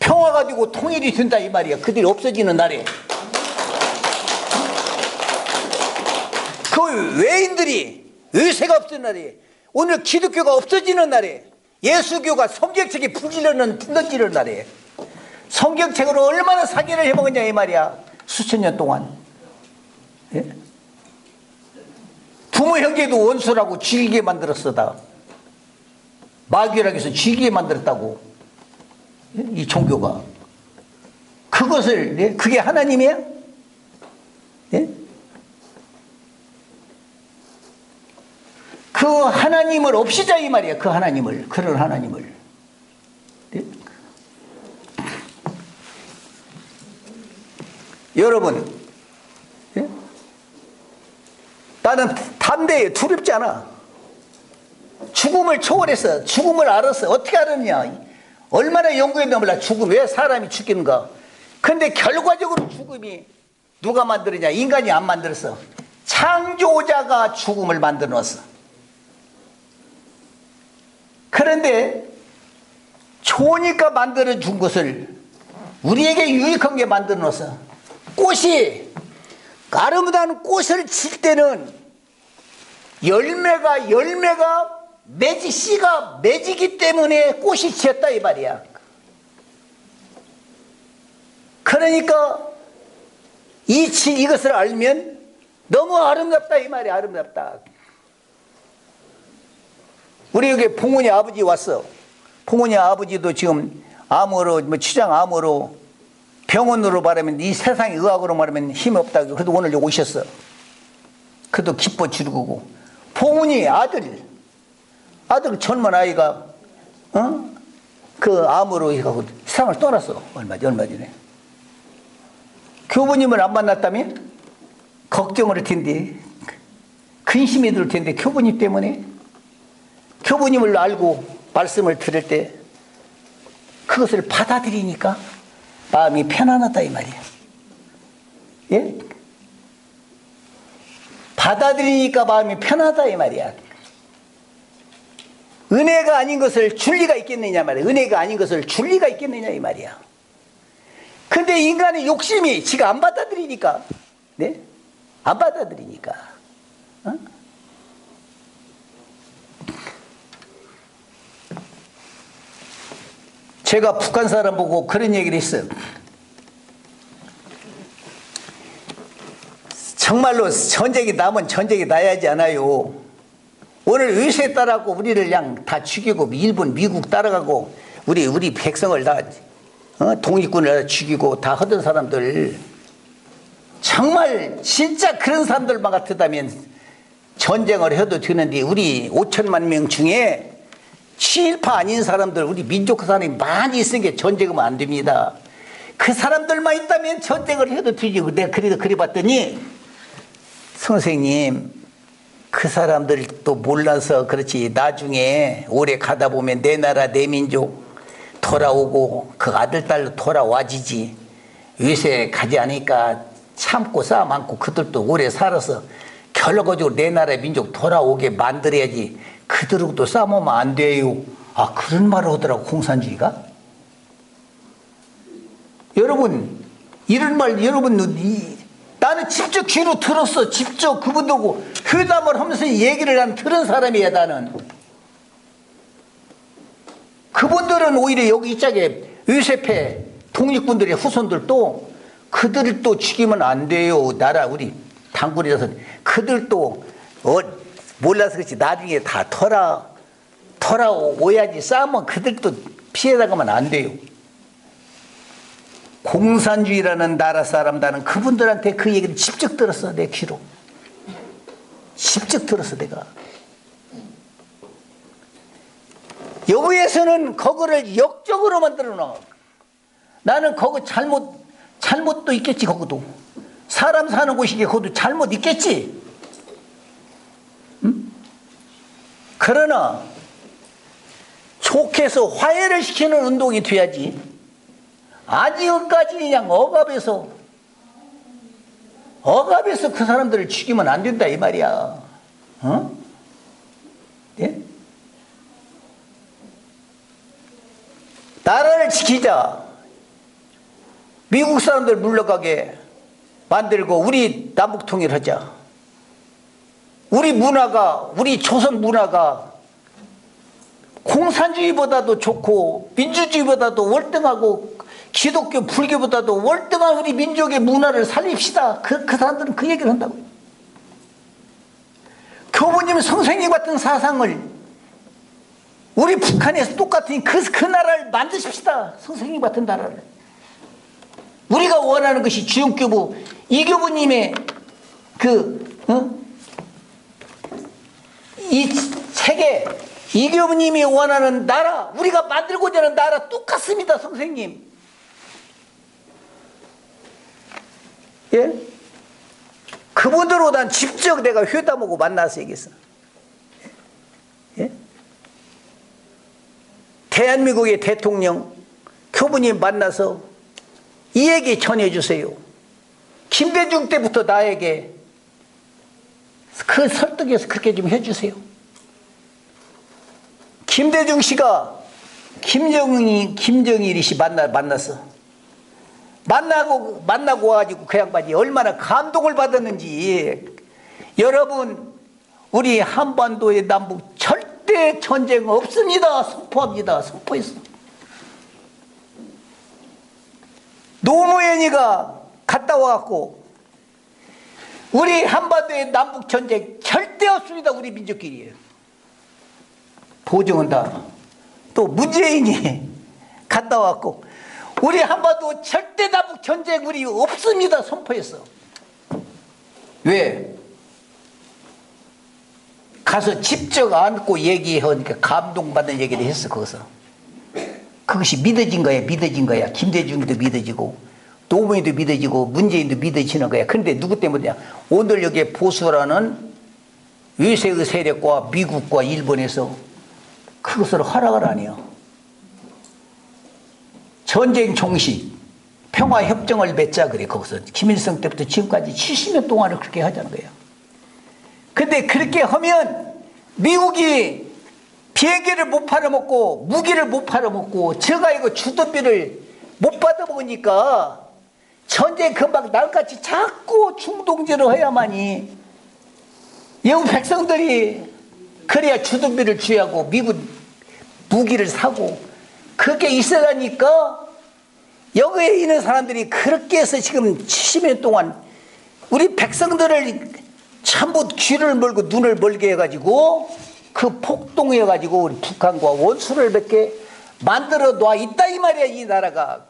평화가 되고 통일이 된다 이 말이야. 그들이 없어지는 날에 그 외인들이 의세가 없어지는 날에 오늘 기독교가 없어지는 날에 예수교가 성경책에 불질러는 날에 성경책으로 얼마나 사기를 해먹었냐 이 말이야. 수천 년 동안. 예? 부모 형제도 원수라고 죽이게 만들었어다. 마귀라고 해서 죽이게 만들었다고. 예? 이 종교가. 그것을 예? 그게 하나님이야? 예? 그 하나님을 없이자 이 말이야. 그 하나님을. 그런 하나님을. 예? 여러분 예? 나는 담대해. 두렵지 않아. 죽음을 초월해서 죽음을 알았어. 어떻게 알았냐. 얼마나 연구했나 몰라. 죽음 왜 사람이 죽겠는가. 근데 결과적으로 죽음이 누가 만들었냐. 인간이 안 만들었어. 창조자가 죽음을 만들어 놨어. 그런데 좋으니까 만들어 준 것을 우리에게 유익한 게 만들어 놨어. 꽃이 아름다운 꽃을 칠 때는 열매가 씨가 맺이기 때문에 꽃이 지었다 이 말이야. 그러니까 이것을 알면 너무 아름답다 이 말이야. 아름답다. 우리 여기 봉훈이 아버지 왔어. 봉훈이 아버지도 지금 암으로 추장 암으로 병원으로 말하면 이 세상의 의학으로 말하면 힘이 없다고. 그래도 오늘 여기 오셨어. 그래도 기뻐 즐거고. 봉훈이 아들 젊은 아이가 그 암으로 해가지고 세상을 떠났어. 얼마 전에. 교부님을 안 만났다며 걱정을 할 텐데 근심이 들 텐데 교부님 때문에 교부님을 알고 말씀을 들을 때 그것을 받아들이니까 마음이 편안하다 이 말이야. 예? 받아들이니까 마음이 편하다 이 말이야. 은혜가 아닌 것을 줄 리가 있겠느냐 말이야. 은혜가 아닌 것을 줄 리가 있겠느냐 이 말이야. 근데 인간의 욕심이 지가 안 받아들이니까, 네? 안 받아들이니까. 어? 제가 북한 사람 보고 그런 얘기를 했어요. 정말로 전쟁이 나면 전쟁이 나야지 않아요. 오늘 의세 따라고 우리를 그냥 다 죽이고 일본 미국 따라가고 우리 백성을 다 독립군을 다 죽이고 다 하던 사람들, 정말 진짜 그런 사람들만 같았다면 전쟁을 해도 되는데 우리 5천만 명 중에 친일파 아닌 사람들, 우리 민족 사람이 많이 있으니까 전쟁하면 안 됩니다. 그 사람들만 있다면 전쟁을 해도 되지. 내가 그래 봤더니 선생님, 그 사람들도 몰라서 그렇지 나중에 오래 가다 보면 내 나라 내 민족 돌아오고 그 아들 딸로 돌아와지지. 요새 가지 않으니까 참고 싸움 않고 그들도 오래 살아서 결과적으로 내 나라 민족 돌아오게 만들어야지. 그들하고도 싸우면 안 돼요. 아, 그런 말을 하더라고, 공산주의가. 여러분, 이런 말 여러분, 나는 직접 귀로 들었어. 직접 그분들하고 회담을 하면서 얘기를 한 들은 사람이야, 나는. 그분들은 오히려 여기 이쪽에 의세패 독립군들의 후손들도 그들을 또 죽이면 안 돼요. 나라 우리 단군이라서 그들도 몰라서 그렇지 나중에 다 돌아오야지. 싸우면 그들도 피해나가면 안 돼요. 공산주의라는 나라 사람, 나는 그분들한테 그 얘기를 직접 들었어. 내 귀로 직접 들었어. 내가 여기에서는 그거를 역적으로 만들어 놔. 나는 거기 잘못도 있겠지. 거기도 사람 사는 곳이게 거기도 잘못 있겠지. 응? 그러나 좋게 해서 화해를 시키는 운동이 돼야지. 아직까지 그냥 억압해서 그 사람들을 죽이면 안 된다 이 말이야. 어? 예? 나라를 지키자. 미국 사람들 물러가게 만들고 우리 남북 통일하자. 우리 문화가, 우리 조선 문화가 공산주의보다도 좋고 민주주의보다도 월등하고 기독교 불교보다도 월등한 우리 민족의 문화를 살립시다. 그 사람들은 그 얘기를 한다고요. 교부님 선생님 같은 사상을 우리 북한에서 똑같은 그 나라를 만드십시다. 선생님 같은 나라를. 우리가 원하는 것이 주영교부 이교부님의 이 책에 이교부님이 원하는 나라, 우리가 만들고자 하는 나라 똑같습니다. 선생님. 예? 그분들로 난 직접 내가 회담하고 만나서 얘기했어. 예? 대한민국의 대통령 교부님 만나서 이 얘기 전해주세요. 김대중 때부터 나에게 그 설득해서 그렇게 좀 해주세요. 김대중 씨가 김정일 씨 만났어. 만나고 와가지고 그 양반이 얼마나 감동을 받았는지. 여러분, 우리 한반도의 남북 절대 전쟁 없습니다. 선포합니다. 선포했어. 노무현이가 갔다 와갖고 우리 한반도의 남북 전쟁 절대 없습니다. 우리 민족끼리예요. 보증한다. 또 문재인이 갔다 왔고 우리 한반도 절대 남북 전쟁 우리 없습니다. 선포했어. 왜? 가서 직접 안고 얘기하니까 감동받는 얘기를 했어. 거기서 그것이 믿어진 거야. 믿어진 거야. 김대중도 믿어지고 노무현도 믿어지고 문재인도 믿어지는 거야. 그런데 누구 때문이냐? 오늘 여기에 보수라는 외세의 세력과 미국과 일본에서 그것을 허락을 안 해요. 전쟁 종식, 평화협정을 맺자 그래. 거기서 김일성 때부터 지금까지 70년 동안을 그렇게 하자는 거예요. 근데 그렇게 하면 미국이 비행기를 못 팔아먹고 무기를 못 팔아먹고 제가 이거 주둔비를 못 받아먹으니까 전쟁 금방 날같이 자꾸 중동제로 해야만이 영국 백성들이 그래야 주둔비를 주야고 미국 무기를 사고 그게 있어야니까 여기에 있는 사람들이 그렇게 해서 지금 70년 동안 우리 백성들을 전부 귀를 멀고 눈을 멀게 해가지고 그 폭동해가지고 우리 북한과 원수를 맺게 만들어 놔 있다 이 말이야. 이 나라가.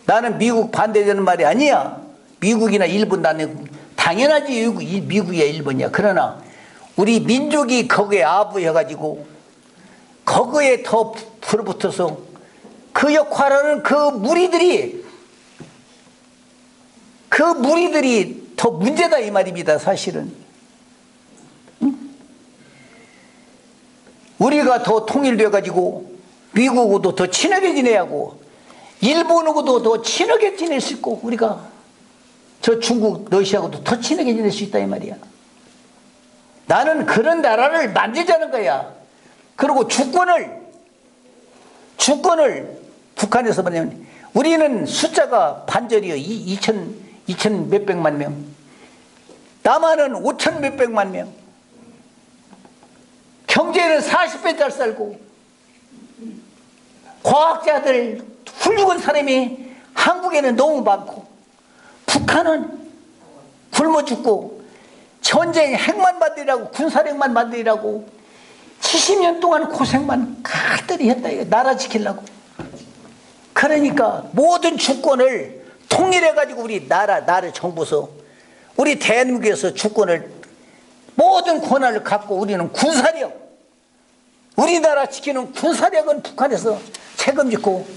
나는 미국 반대되는 말이 아니야. 미국이나 일본 나는 당연하지. 미국이야 일본이야. 그러나 우리 민족이 거기에 아부해가지고 거기에 더 불붙어서 그 역할을 그 무리들이 더 문제다 이 말입니다. 사실은 우리가 더 통일돼가지고 미국하고도 더 친하게 지내야 하고 일본하고도 더 친하게 지낼 수 있고 우리가 저 중국 러시아하고도 더 친하게 지낼 수 있다 이 말이야. 나는 그런 나라를 만들자는 거야. 그리고 주권을 북한에서 말하면 우리는 숫자가 반절이요. 2천 몇백만 명. 남한은 5천 몇백만 명. 경제는 40배 잘 살고 과학자들 훌륭한 사람이 한국에는 너무 많고 북한은 굶어 죽고 전쟁 핵만 만들라고 군사력만 만들라고 70년 동안 고생만 가들이 했다. 나라 지키려고. 그러니까 모든 주권을 통일해가지고 우리 나라 정부서 우리 대한민국에서 주권을 모든 권한을 갖고 우리는 군사력 우리나라 지키는 군사력은 북한에서 책임지고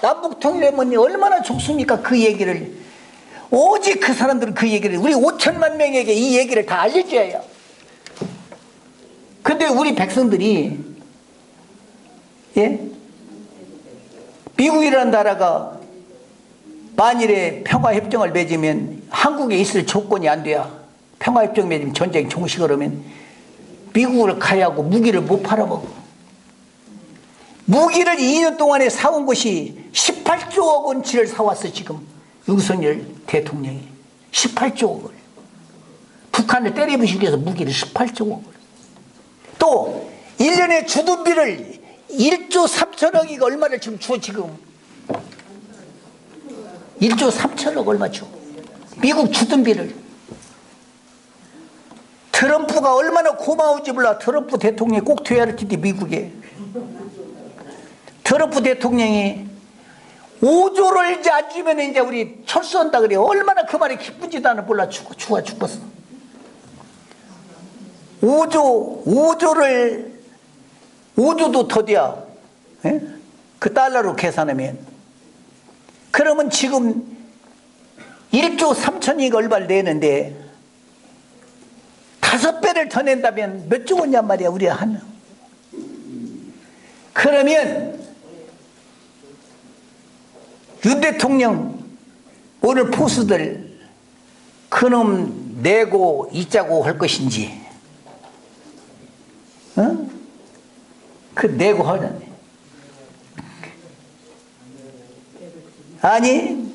남북 통일하면 얼마나 좋습니까? 그 얘기를 오직 그 사람들은 그 얘기를 우리 5천만 명에게 이 얘기를 다 알려줘야 해요. 근데 우리 백성들이 미국이라는 나라가 만일에 평화협정을 맺으면 한국에 있을 조건이 안 돼야 평화협정 맺으면 전쟁 종식을 하면 미국을 가야 하고 무기를 못 팔아먹어. 무기를 2년 동안에 사온 것이 18조 원치를 사왔어. 지금 윤석열 대통령이 18조 원을 북한을 때려부시기 위해서 무기를 18조 원을 또 1년에 주둔비를 1조 3천억이 얼마를 지금 줘. 지금 1조 3천억 얼마 줘. 미국 주둔비를. 트럼프가 얼마나 고마운지 몰라. 트럼프 대통령이 꼭 돼야 할 텐데 미국에. 트럼프 대통령이 5조를 이제 안 주면 이제 우리 철수한다 그래요. 얼마나 그 말이 기쁜지도 않아 몰라. 죽었어. 5조도 더디야. 그 달러로 계산하면. 그러면 지금 1조 3천億얼마를 내는데 5배를 더 낸다면 몇 조 원냔 말이야. 우리 하는. 그러면 윤 대통령 오늘 포스들 그놈 내고 있자고 할 것인지 그 내고 하려네. 아니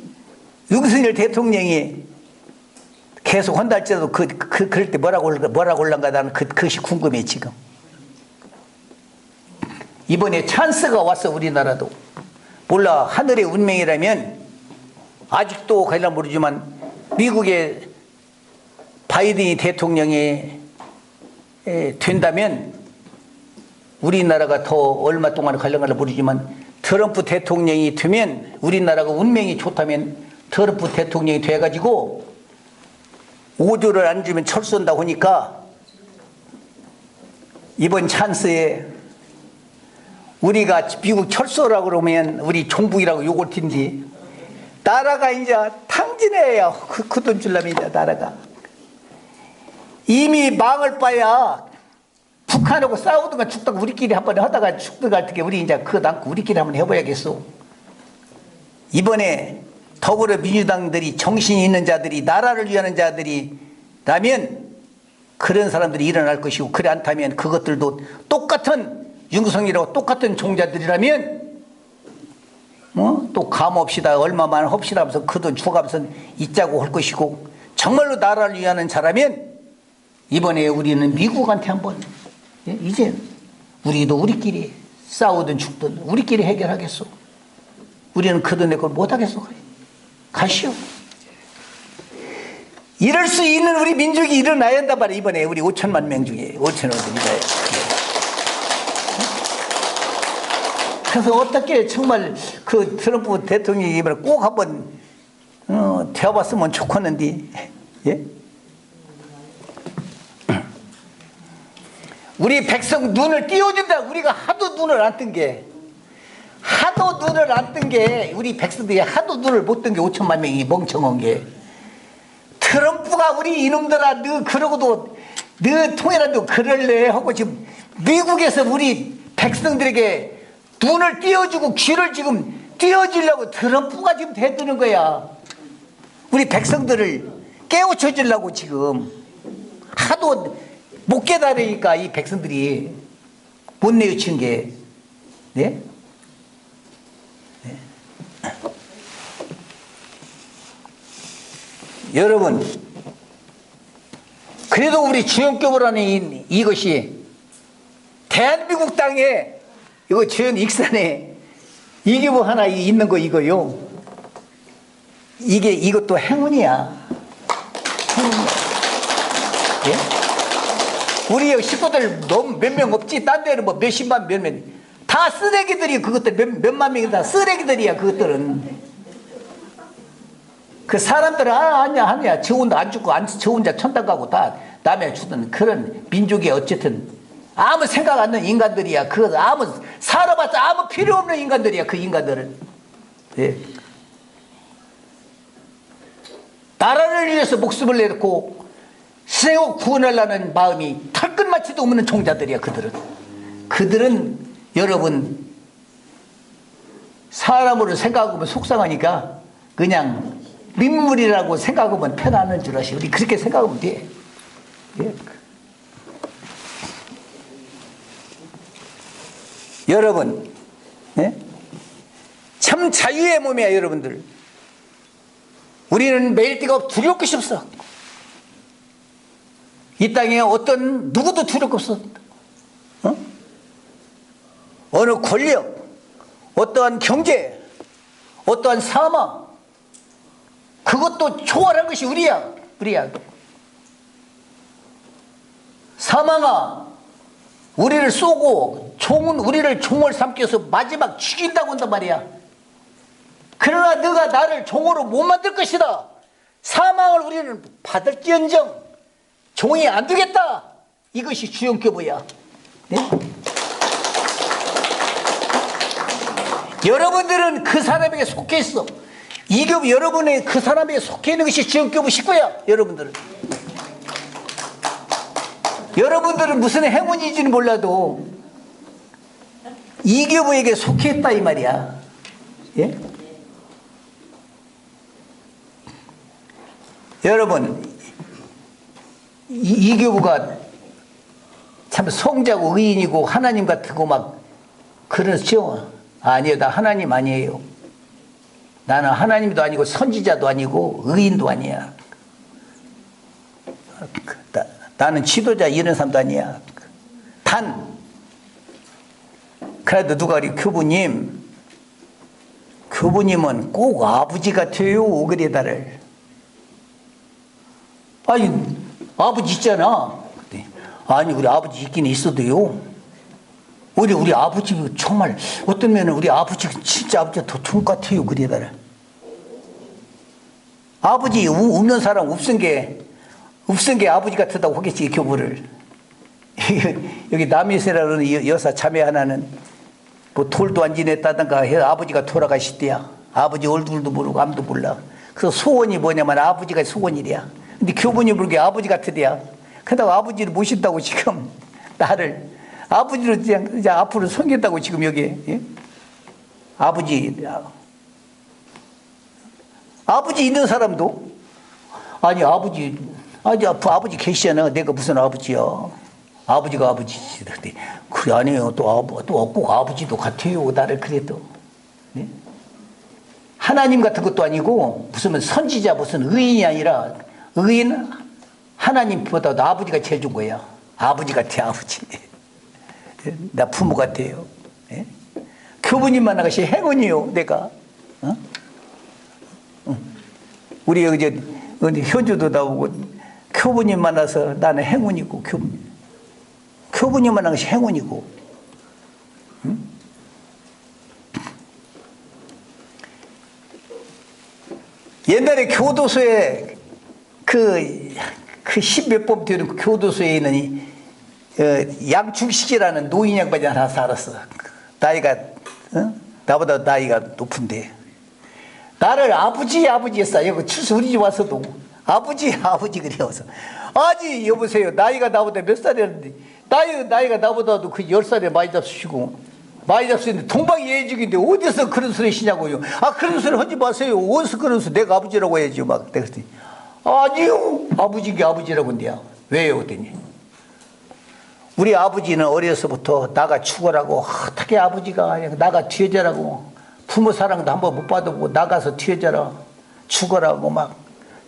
윤석열 대통령이 계속 한다 할지라도 그럴 때 뭐라고 올란가 나는 그것이 궁금해. 지금 이번에 찬스가 왔어. 우리나라도 몰라. 하늘의 운명이라면 아직도 가려나 모르지만 미국의 바이든이 대통령이 된다면 우리나라가 더 얼마 동안 가려나 모르지만 트럼프 대통령이 되면 우리나라가 운명이 좋다면 트럼프 대통령이 돼가지고 5조를 안 주면 철수한다고 하니까 이번 찬스에 우리가 미국 철수라고 그러면 우리 종북이라고 욕을 텐데 나라가 이제 탕진해요. 그 돈 주려면 이제 나라가 이미 망할 바야. 북한하고 싸우든가 죽다가 우리끼리 한번 하다가 죽든가 할 때 우리 이제 그거 남고 우리끼리 한번 해봐야겠어. 이번에 더불어민주당들이 정신이 있는 자들이 나라를 위하는 자들이 라면 그런 사람들이 일어날 것이고, 그래 않다면 그것들도 똑같은 융성이라고 똑같은 종자들이라면 또 감없시다 얼마만 합시다 하면서 그 돈 주가면서 있자고 할 것이고, 정말로 나라를 위하는 자라면 이번에 우리는 미국한테 한번 이제 우리도 우리끼리 싸우든 죽든 우리끼리 해결하겠소. 우리는 그 돈 내 걸 못하겠소. 가시오. 이럴 수 있는 우리 민족이 일어나야 한단 말이에요. 이번에 우리 5천만 명 중에 5천원입니다. 그래서 어떻게 정말 그 트럼프 대통령이 이번에 꼭 한번 되어봤으면 좋겠는데, 예? 우리 백성 눈을 띄워준다. 우리가 하도 눈을 안 뜬 게, 우리 백성들이 하도 눈을 못 뜬 게 5천만 명이 멍청한 게, 트럼프가 우리 이놈들아 너 그러고도 너 통일한다고 그럴래 하고 지금 미국에서 우리 백성들에게 눈을 띄워주고 귀를 지금 띄워주려고 트럼프가 지금 대드는 거야. 우리 백성들을 깨우쳐주려고 지금 하도 못 깨달으니까 이 백성들이 못 내어치는 게, 네? 네. 여러분, 그래도 우리 주영교부라는 이것이 대한민국 땅에 이거 주연 익산에 이교부 하나 있는 거 이거요. 이것도 행운이야. 행운이야. 예? 우리 여기 식구들 너무 몇 명 없지? 딴 데는 뭐 몇십만 몇몇 다 쓰레기들이 그것들 몇만 명이 다 쓰레기들이야. 그것들은 그 사람들은 아니야 저 혼자 안 죽고 저 혼자 천당 가고 다 남의 주던 그런 민족이 어쨌든 아무 생각 안 나는 인간들이야. 그 아무 살아봤자 아무 필요 없는 인간들이야. 그 인간들은. 예. 나라를 위해서 목숨을 내놓고 세워 구원하려는 마음이 털끝마치도 없는 종자들이야. 그들은 여러분 사람으로 생각하면 속상하니까 그냥 민물이라고 생각하면 편안한 줄 아시오. 우리 그렇게 생각하면 돼. 예. 여러분, 예? 참 자유의 몸이야. 여러분들, 우리는 매일 뛰고 두려울 것이 없어. 이 땅에 어떤 누구도 두려울 것 없어. 어느 권력, 어떠한 경제, 어떠한 사망, 그것도 초월한 것이 우리야. 사망아, 우리를 쏘고 총은 우리를 총을 삼켜서 마지막 죽인다고 한단 말이야. 그러나 너가 나를 종으로 못 만들 것이다. 사망을 우리는 받을지언정 종이 안 되겠다. 이것이 주영교부야. 네? 여러분들은 그 사람에게 속해 있어. 이 교부 여러분의 그 사람에게 속해 있는 것이 주영교부 식구야. 여러분들은 무슨 행운인지는 몰라도 이 교부에게 속해 있다 이 말이야. 예? 여러분, 이 교부가 참 성자고 의인이고 하나님 같고 막 그렇죠? 아니요, 나 하나님 아니에요. 나는 하나님도 아니고 선지자도 아니고 의인도 아니야. 나는 지도자 이런 사람도 아니야. 그래도 누가 우리 교부님은 꼭 아버지 같아요. 그래 나를. 아니 아버지 있잖아. 아니 우리 아버지 있긴 있어도요. 우리 아버지 정말 어떤 면은 우리 아버지가 진짜 아버지가 더 좋은 것 같아요. 그래 나를. 아버지 없는 사람 없은 게 아버지 같다고 하겠지. 교부를. 여기 남이세라는 여사 자매 하나는 뭐 돌도 안 지냈다던가 해서 아버지가 돌아가시대야. 아버지 얼굴도 모르고 아무도 몰라. 그래서 소원이 뭐냐면 아버지가 소원이래야. 근데 교부님 부르게 아버지 같으대야. 그러다가 아버지를 모신다고 지금 나를 아버지로 이제 앞으로 섬긴다고 지금 여기. 예? 아버지 있는 사람도 아니 아버지 아버지 계시잖아. 내가 무슨 아버지야? 아버지가 아버지지. 그래, 아니에요. 또 꼭 아버지도 같아요. 나를 그래도. 네? 하나님 같은 것도 아니고, 무슨 선지자, 무슨 의인이 아니라, 의인, 하나님보다도 아버지가 제일 좋은 거야. 아버지 같아, 아버지. 나 부모 같아요. 네? 교부님만 나가시 행운이요, 내가. 어? 우리 어제 현주도 나오고 교부님 만나서 나는 행운이고 교부님 만난 것이 행운이고. 응? 옛날에 교도소에 그 십몇 번 되는 교도소에 있는 양충식이라는 노인 양반이 하나 살았어. 나이가 나보다 나이가 높은데 나를 아버지 했어. 여기 출소 우리 집 와서도 아버지 그래서 아니 여보세요. 나이가 나보다 몇 살이었는데 나이가 나보다도 그 10살에 많이 잡수시고 많이 잡수는데 동방예의직인데 어디서 그런 소리 하시냐고요. 그런 소리 하지 마세요. 어디서 그런 소리. 내가 아버지라고 해야지 막. 내가 그랬더니 아니요. 아버지가 아버지라고 한대요. 왜요? 그랬더니 우리 아버지는 어려서부터 나가 죽어라고 어떻게 아버지가 나가 튀어져라고 부모 사랑도 한번 못 받아보고 나가서 튀어져라 죽어라고 막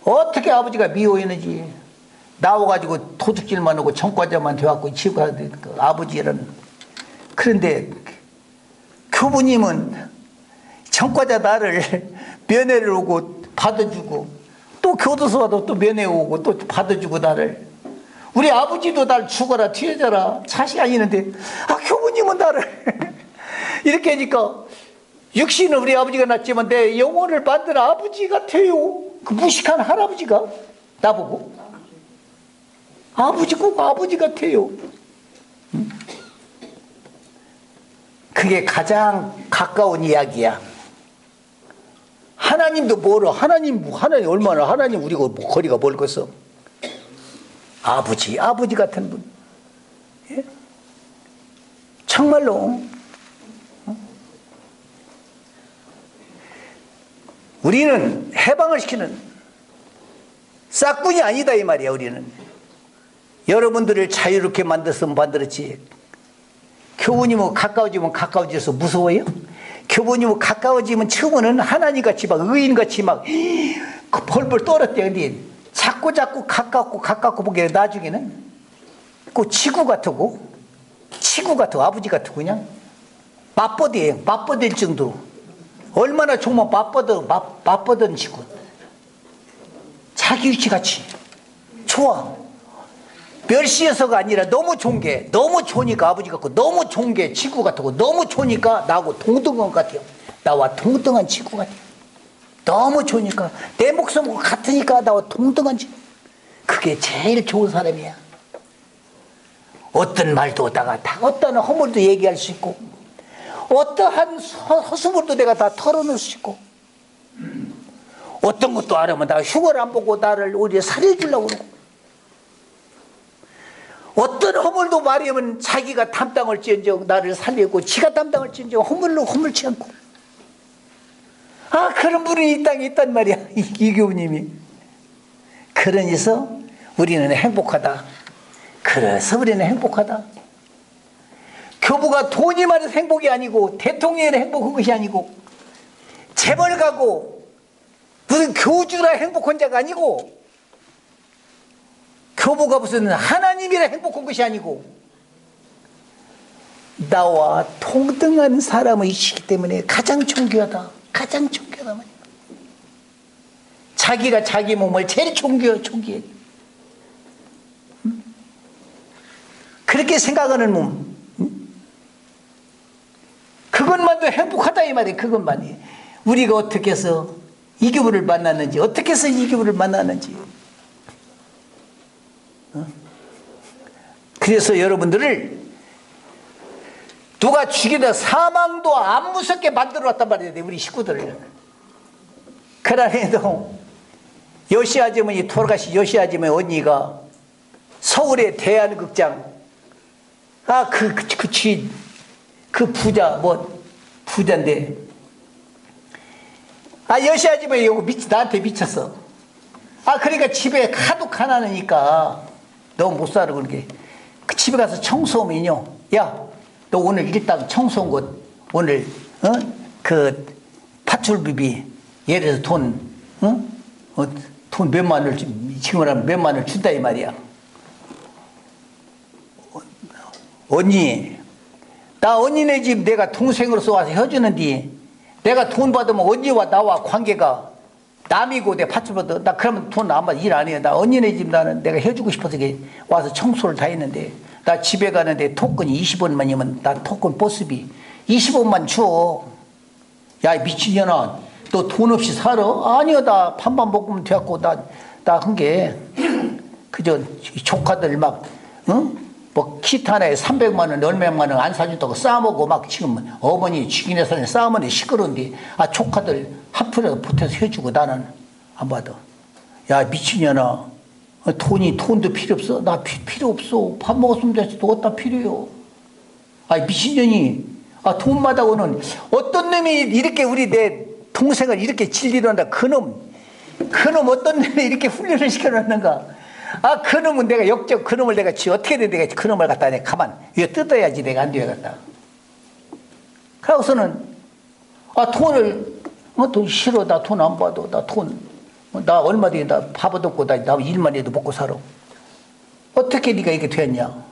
어떻게 아버지가 미워했는지 나와가지고 도둑질만 하고 전과자만 돼갖고 치고 그 아버지는. 그런데 교부님은 전과자 나를 면회를 오고 받아주고 또 교도소 와도 또 면회 오고 또 받아주고 나를. 우리 아버지도 날 죽어라 튀어져라 자식 아니는데 교부님은 나를 이렇게 하니까 육신은 우리 아버지가 낳았지만 내 영혼을 만든 아버지 같아요. 그 무식한 할아버지가 나보고 아버지 꼭 아버지 같아요. 그게 가장 가까운 이야기야. 하나님도 멀어. 하나님 얼마나 하나님 우리가 거리가 멀겠어. 아버지 같은 분. 예? 정말로 우리는 해방을 시키는 싹군이 아니다 이 말이야. 우리는 여러분들을 자유롭게 만들었으면 만들었지. 교부님은 가까워지면 가까워져서 무서워요? 교부님은 가까워지면 처음에는 하나님같이 막 의인같이 막 벌벌 떨었대. 근데 자꾸 가깝고 보게 나중에는 그 치구 같고 아버지 같고 그냥 맞버대일 정도로. 얼마나 정말 맞버던 치구. 자기 위치같이 좋아. 멸시해서가 아니라 너무 좋은 게 너무 좋으니까 아버지 같고 너무 좋은 게 친구 같고 너무 좋으니까 나하고 동등한 것 같아요. 나와 동등한 친구 같아요. 너무 좋으니까 내 목숨과 같으니까 나와 동등한 친구. 그게 제일 좋은 사람이야. 어떤 말도 다 어떤 허물도 얘기할 수 있고 어떠한 허수물도 내가 다 털어놓을 수 있고 어떤 것도 알아면 나 흉을 안 보고 나를 오히려 살려주려고 그러고 어떤 허물도 말하면 자기가 담당할지언정 나를 살리고 지가 담당할지언정 허물치 않고 그런 분이 이 땅에 있단 말이야. 이 교부님이. 그러니서 우리는 행복하다. 그래서 우리는 행복하다. 교부가 돈이 많아서 행복이 아니고 대통령이 행복한 것이 아니고 재벌 가고 무슨 교주라 행복한 자가 아니고 교부가 무슨 하나님이라 행복한 것이 아니고 나와 동등한 사람이시기 때문에 가장 존귀하다. 가장 존귀하다 말이야. 자기가 자기 몸을 제일 존귀해. 그렇게 생각하는 몸. 그것만도 행복하다 이 말이에요. 그것만이. 우리가 어떻게 해서 이 교부를 만났는지 어떻게 해서 이 교부를 만났는지. 그래서 여러분들을 누가 죽이다 사망도 안 무섭게 만들어놨단 말이에요. 우리 식구들을. 그러나도 여시 아주머니 돌아가신 여시 아주머니 언니가 서울의 대한극장 그 부자 부자인데 여시 아주머니 나한테 미쳤어. 그러니까 집에 하도 가난하니까 너 못 살아 그러게. 그 집에 가서 청소하면요. 야, 너 오늘 일당 청소한 것 오늘 그 파출비비 예를 들어서 돈 몇만 원을 지금 하면 몇만 원을 준다 이 말이야. 언니, 나 언니네 집 내가 동생으로서 와서 해주는데 내가 돈 받으면 언니와 나와 관계가 남이고 내 파출 받아. 나 그러면 돈 안 받아. 일 안 해요. 나 언니네 집 나는 내가 해주고 싶어서 와서 청소를 다 했는데 나 집에 가는데 토큰이 20원만이면 나 토큰 버스비 20원만 줘. 야 미친년아, 너 돈 없이 살아? 아니야, 나 밥만 먹으면 돼갖고 나 한 게 그저 조카들 막 뭐 키트 하나에 300만 원, 얼마만 원 안 사준다고 싸먹고 막 지금 어머니 죽이네 살네 싸우면 시끄러운데 조카들 하프라도 보태서 해주고 나는 안 받아. 야 미친년아, 돈도 필요 없어? 나 필요 없어. 밥 먹었으면 됐지 또 어디다 필요해요. 미친년이 돈마다고는 어떤 놈이 이렇게 우리 내 동생을 이렇게 진리한다. 그놈 어떤 놈이 이렇게 훈련을 시켜놨는가. 그놈은 내가 그놈을 내가 어떻게든 내가 그놈을 갖다 내가 가만 위에 뜯어야지 내가 안 돼야 갖다. 그러고서는 돈 싫어. 나 돈 안 받아. 나 얼마 뒤에 나 밥도 없고 나 일만 해도 먹고 살아. 어떻게 네가 이게 됐냐.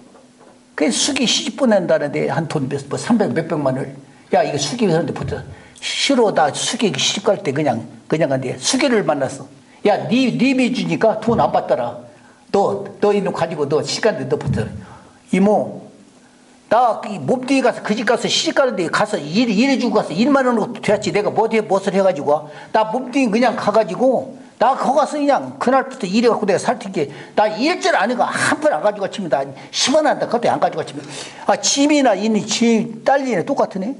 그 수기 시집 보낸다는데 한 돈 뭐 300 몇백만 원을. 야 이거 수기 하는데 붙어. 싫어. 나 수기 시집 갈 때 그냥 간대. 수기를 만났어. 야 님이 주니까 돈 안 받더라. 너 이놈 가지고 너 시간대 너 붙어. 이모, 나 몸뚱이 가서 그 집 가서 시집 가는데 가서 일해주고 가서 1만 원으로 됐지. 내가 무엇을 해가지고 나 몸뚱이 그냥 가가지고 나 거기 가서 그냥 그날부터 일해갖고 내가 살텐게 나 일절 안 해가 한 푼 안 가지고 갔지면 나 10원 한다 그것도 안 가지고 갔지면 짐이나 있는 딸리네 똑같으네.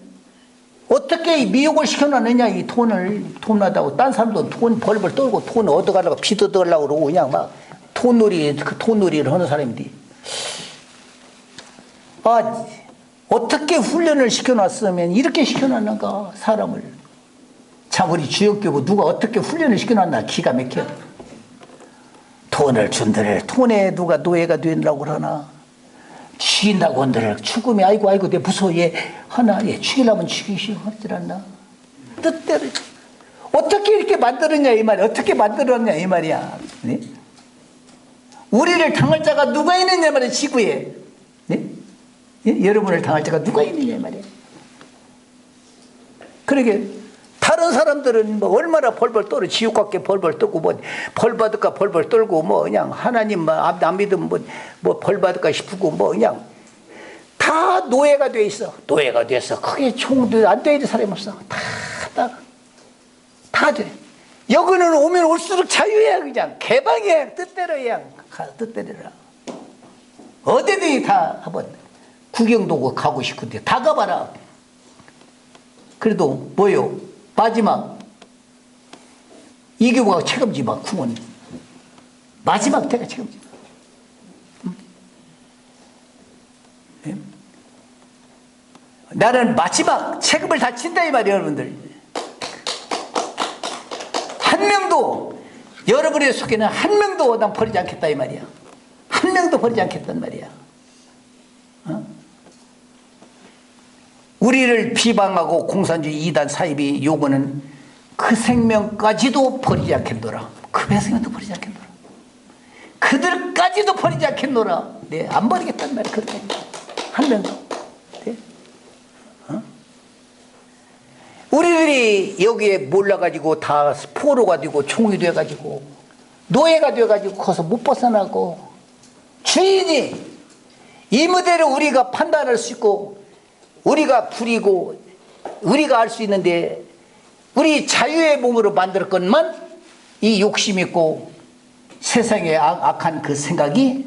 어떻게 미혹을 시켜놨느냐 이 돈 나다고. 딴 사람도 돈 벌벌 떨고 돈 얻어가려고 빚 얻어가려고 그러고 그냥 막 돈놀이를 하는 사람인데 어떻게 훈련을 시켜놨으면 이렇게 시켜놨는가 사람을. 참 우리 주역교부 누가 어떻게 훈련을 시켜놨나 기가 막혀. 돈을 준들 돈에 누가 노예가 되려고 그러나 죽인다고 한들 죽음이 아이고 내 무서워 얘 하나 얘 죽이려면 죽이시오 하질 않나. 뜻대로 어떻게 이렇게 만들었냐 이 말이야. 어떻게 만들었냐 이 말이야. 네? 우리를 당할 자가 누가 있느냐 말이야 지구에. 네? 여러분을 당할 자가 누가 있느냐 말이야. 그러게 다른 사람들은 뭐 얼마나 벌벌 떨어. 지옥 같게 벌벌 떨고 뭐 벌 받을까 벌벌 떨고 뭐 그냥 하나님 안 믿으면 뭐 벌 받을까 싶고 뭐 그냥 다 노예가 돼 있어. 노예가 돼서 크게 총도 안 되는 사람이 없어. 다 돼. 여기는 오면 올수록 자유야. 그냥 개방이야. 뜻대로 그냥 뜻대로라. 어디든지 다 한번 구경도 가고 싶은데 다 가봐라. 그래도 뭐요? 마지막 이교구가 책임지 마. 궁은 마지막 때가 책임지 마. 네? 나는 마지막 책임을 다 진다 이 말이에요. 여러분들 한 명도 여러분의 속에는 한 명도 난 버리지 않겠다 이 말이야. 한 명도 버리지 않겠단 말이야. 우리를 비방하고 공산주의 이단 사입이 요구는 그 생명까지도 버리지 않겠노라. 그 생명도 버리지 않겠노라. 그들까지도 버리지 않겠노라. 네, 안 버리겠단 말이야. 그렇게 한 명도. 네? 우리들이 여기에 몰려가지고 다 포로가 되고 총이 돼가지고 노예가 돼가지고 거기서 못 벗어나고 주인이 이 무대를 우리가 판단할 수 있고 우리가 부리고 우리가 알 수 있는데 우리 자유의 몸으로 만들었건만 이 욕심 있고 세상의 악한 그 생각이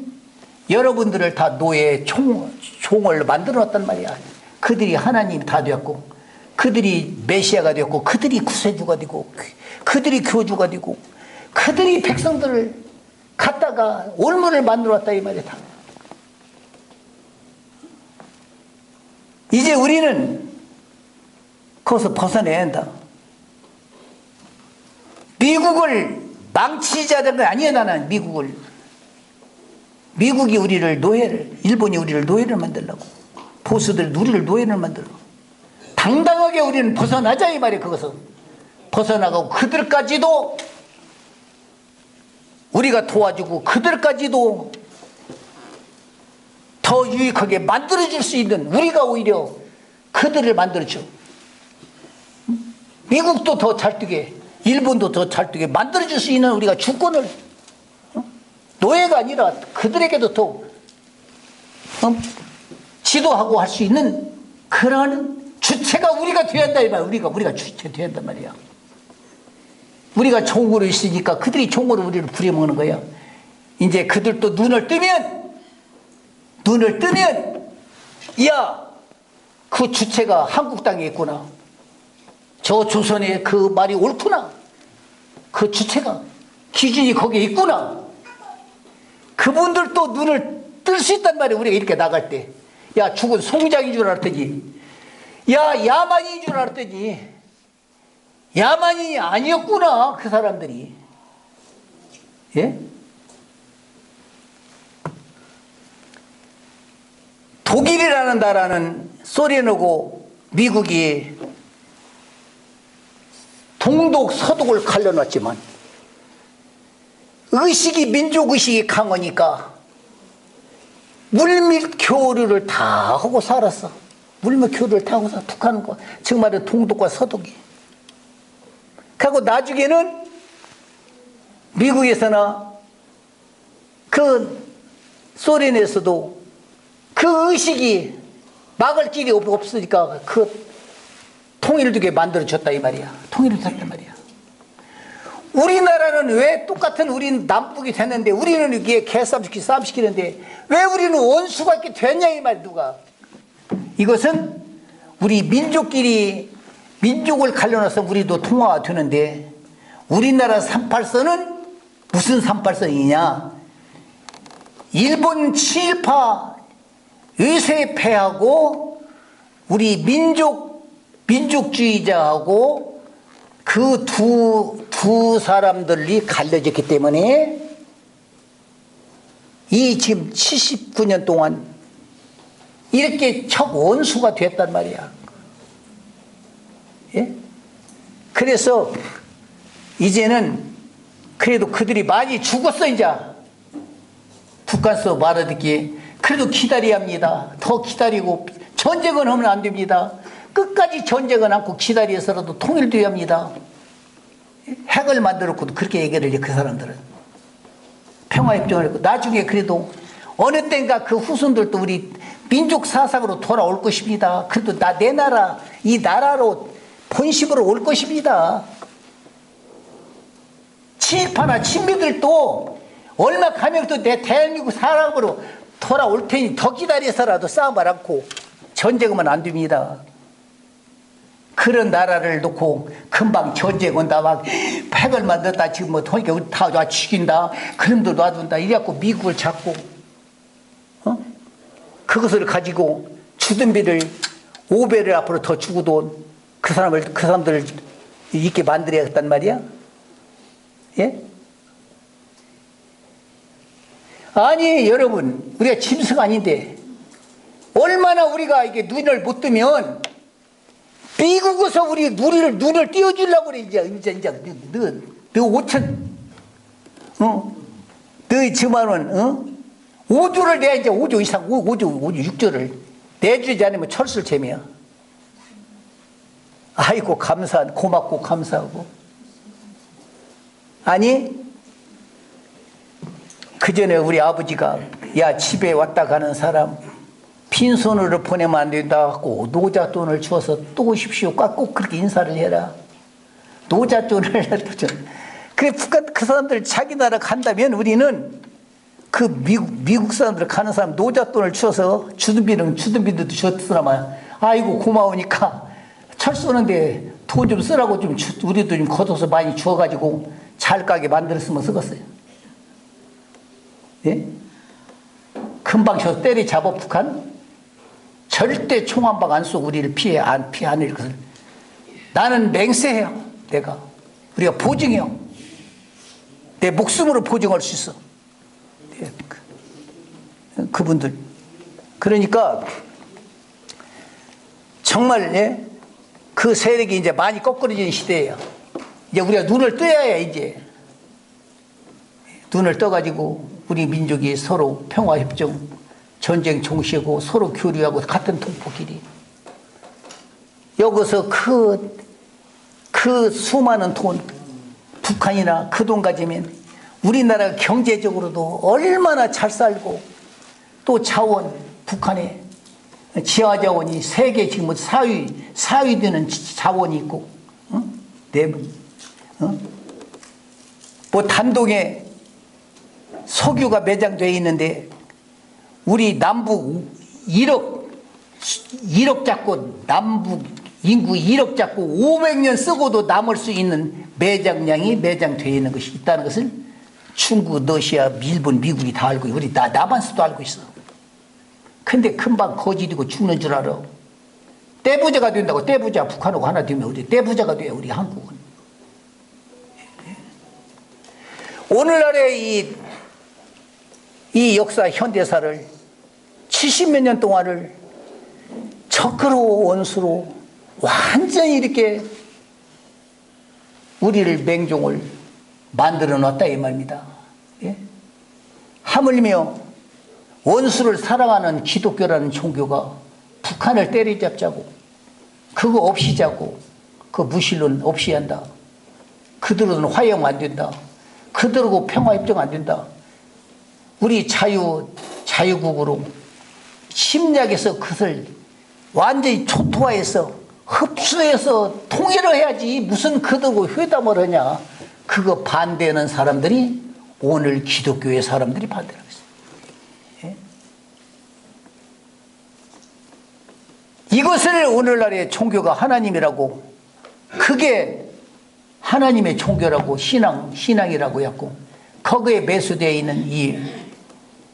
여러분들을 다 노예의 종을 만들어 놨단 말이야. 그들이 하나님이 다 되었고 그들이 메시아가 되었고 그들이 구세주가 되고 그들이 교주가 되고 그들이 백성들을 갖다가 올무를 만들어 놨다 이 말이야. 다. 이제 우리는 거기서 벗어내야 한다. 미국을 망치자는 건 아니야. 나는 미국이 우리를 일본이 우리를 노예를 만들려고, 보수들 우리를 노예를 만들려고. 당당하게 우리는 벗어나자 이 말이야. 그것은 벗어나가고 그들까지도 우리가 도와주고 그들까지도 더 유익하게 만들어줄 수 있는, 우리가 오히려 그들을 만들어줘. 미국도 더 잘되게, 일본도 더 잘되게 만들어줄 수 있는 우리가 주권을, 노예가 아니라 그들에게도 더 지도하고 할 수 있는 그런 주체가 우리가 되어야 한다 이 말이야. 우리가 주체 되어야 한단 말이야. 우리가 종으로 있으니까 그들이 종으로 우리를 부려먹는 거야. 이제 그들도 눈을 뜨면 야, 그 주체가 한국 땅에 있구나, 저 조선의 그 말이 옳구나, 그 주체가 기준이 거기에 있구나, 그분들도 눈을 뜰 수 있단 말이야. 우리가 이렇게 나갈 때, 야, 죽은 송장인 줄 알았더니, 야, 야만인 줄 알았더니 야만인이 아니었구나, 그 사람들이. 예? 독일이라는 나라는 소련하고 미국이 동독 서독을 갈려놨지만 민족의식이 강하니까 물밑 교류를 다 하고 살았어. 물밑 교류를 다 하고 살았어. 북한과 정말은 동독과 서독이. 그리고 나중에는 미국에서나 그 소련에서도 그 의식이 막을 길이 없으니까 그 통일되게 만들어줬다 이 말이야. 통일을 줬단 말이야. 우리나라는 왜 똑같은, 우리는 남북이 됐는데, 우리는 이게 싸움 시키는데 왜 우리는 원수가 이렇게 됐냐 이 말이야. 누가. 이것은 우리 민족끼리, 민족을 갈려놔서 우리도 통화가 되는데, 우리나라 38선은 무슨 38선이냐, 일본 친일파 의세패하고 우리 민족주의자하고 그 두 사람들이 갈려졌기 때문에 이 지금 79년 동안 이렇게 척 원수가 됐단 말이야. 예? 그래서 이제는 그래도 그들이 많이 죽었어. 이제 북한서 말하듯이 그래도 기다려야 합니다. 더 기다리고, 전쟁은 하면 안 됩니다. 끝까지 전쟁은 않고 기다려서라도 통일돼야 합니다. 핵을 만들었고도 그렇게 얘기를 해. 그 사람들은 평화협정을 했고, 나중에 그래도 어느 땐가 그 후손들도 우리 민족 사상으로 돌아올 것입니다. 그래도 내 나라, 이 나라로 본심으로 올 것입니다. 친일파나 친미들도 얼마 가면 또 내 대한민국 사람으로 돌아올 테니 더 기다려서라도 싸움을 않고 전쟁하면 안 됩니다. 그런 나라를 놓고 금방 전쟁 온다, 막 핵을 만들었다, 지금 뭐 그러니까 우리 다 죽인다, 그놈들 놔둔다 이래갖고 미국을 잡고 그것을 가지고 주둔비를 5배를 앞으로 더 주고도 그 사람들을 있게 만들어야겠단 말이야. 예? 아니 여러분, 우리가 짐승 아닌데 얼마나 우리가 이게 눈을 못 뜨면 미국에서 우리를 눈을 띄워주려고 그래. 이제 너 5조를 내야, 이제 5조 이상, 5조 6조를 내주지 않으면 철수를 재미야. 아이고 고맙고 감사하고. 아니 그 전에 우리 아버지가, 야, 집에 왔다 가는 사람 빈손으로 보내면 안 된다 하고 노잣돈을 주어서 또 오십시오. 꼭 그렇게 인사를 해라. 노잣돈을 그래, 북한 그 사람들 자기 나라 간다면 우리는 그 미국 사람들 가는 사람 노잣돈을 주어서 주둔비도 줬더라마. 아이고 고마우니까 철 쏘는데 돈 좀 쓰라고 좀 우리도 좀 걷어서 많이 주어가지고 잘 가게 만들었으면 쓰겠어요. 예? 금방 저 때리잡아. 북한 절대 총 한 방 안 쏘고 우리를 피해 안 것을 나는 맹세해요. 우리가 보증해요. 내 목숨으로 보증할 수 있어. 그분들. 그러니까 정말 그 세력이 이제 많이 거꾸러지는 시대예요. 이제 우리가 눈을 떠야 해. 이제 눈을 떠가지고 우리 민족이 서로 평화협정, 전쟁 종식하고 서로 교류하고 같은 동포끼리 여기서 그 수많은 돈, 북한이나 그 돈 가지면 우리나라가 경제적으로도 얼마나 잘 살고 또 자원, 북한에 지하 자원이 세계 지금 4위 되는 자원이 있고, 뭐 단동에 석유가 매장되어 있는데 우리 남북 1억 잡고 남북 인구 1억 잡고 500년 쓰고도 남을 수 있는 매장량이 매장되어 있는 것이 있다는 것을 중국, 러시아, 일본, 미국이 다 알고 우리 남한서도 알고 있어. 근데 금방 거짓이고 죽는 줄 알아. 떼부자가 된다고. 떼부자 북한하고 하나 되면 우리 떼부자가 돼. 우리 한국은. 오늘날의 이 역사 현대사를 70몇 년 동안을 적그러운 원수로 완전히 이렇게 우리를 맹종을 만들어 놨다 이 말입니다. 예? 하물며 원수를 사랑하는 기독교라는 종교가 북한을 때리잡자고 그거 없이 자고 그 무신론 없이 한다. 그들은 화형 안 된다. 그들하고 평화협정 안 된다. 우리 자유국으로 심리학에서 그것을 완전히 초토화해서 흡수해서 통일을 해야지 무슨 그들하고 회담을 하냐. 그거 반대하는 사람들이 오늘 기독교의 사람들이 반대하고 있어요. 예? 이것을 오늘날의 종교가 하나님이라고 그게 하나님의 종교라고 신앙이라고 했고 거기에 매수되어 있는 이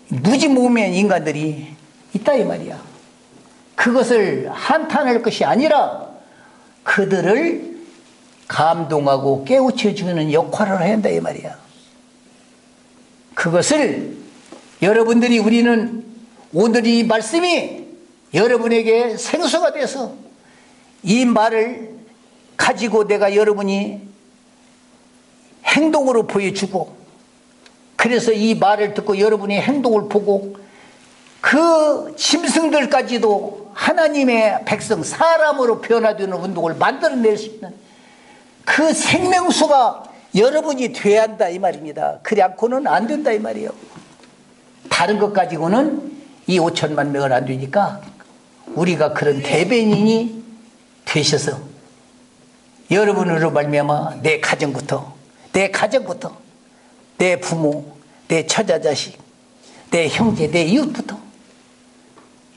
무지무면 인간들이 있다 이 말이야. 그것을 한탄할 것이 아니라 그들을 감동하고 깨우쳐주는 역할을 해야 한다 이 말이야. 그것을 여러분들이 우리는 오늘 이 말씀이 여러분에게 생수가 돼서 이 말을 가지고 내가 여러분이 행동으로 보여주고 그래서 이 말을 듣고 여러분이 행동을 보고 그 짐승들까지도 하나님의 백성 사람으로 변화되는 운동을 만들어낼 수 있는 그 생명수가 여러분이 돼야 한다 이 말입니다. 그래 않고는 안 된다 이 말이에요. 다른 것 가지고는 이 5천만 명은 안 되니까 우리가 그런 대변인이 되셔서 여러분으로 말미암아 내 가정부터 내 부모, 내 처자자식, 내 형제, 내 이웃부터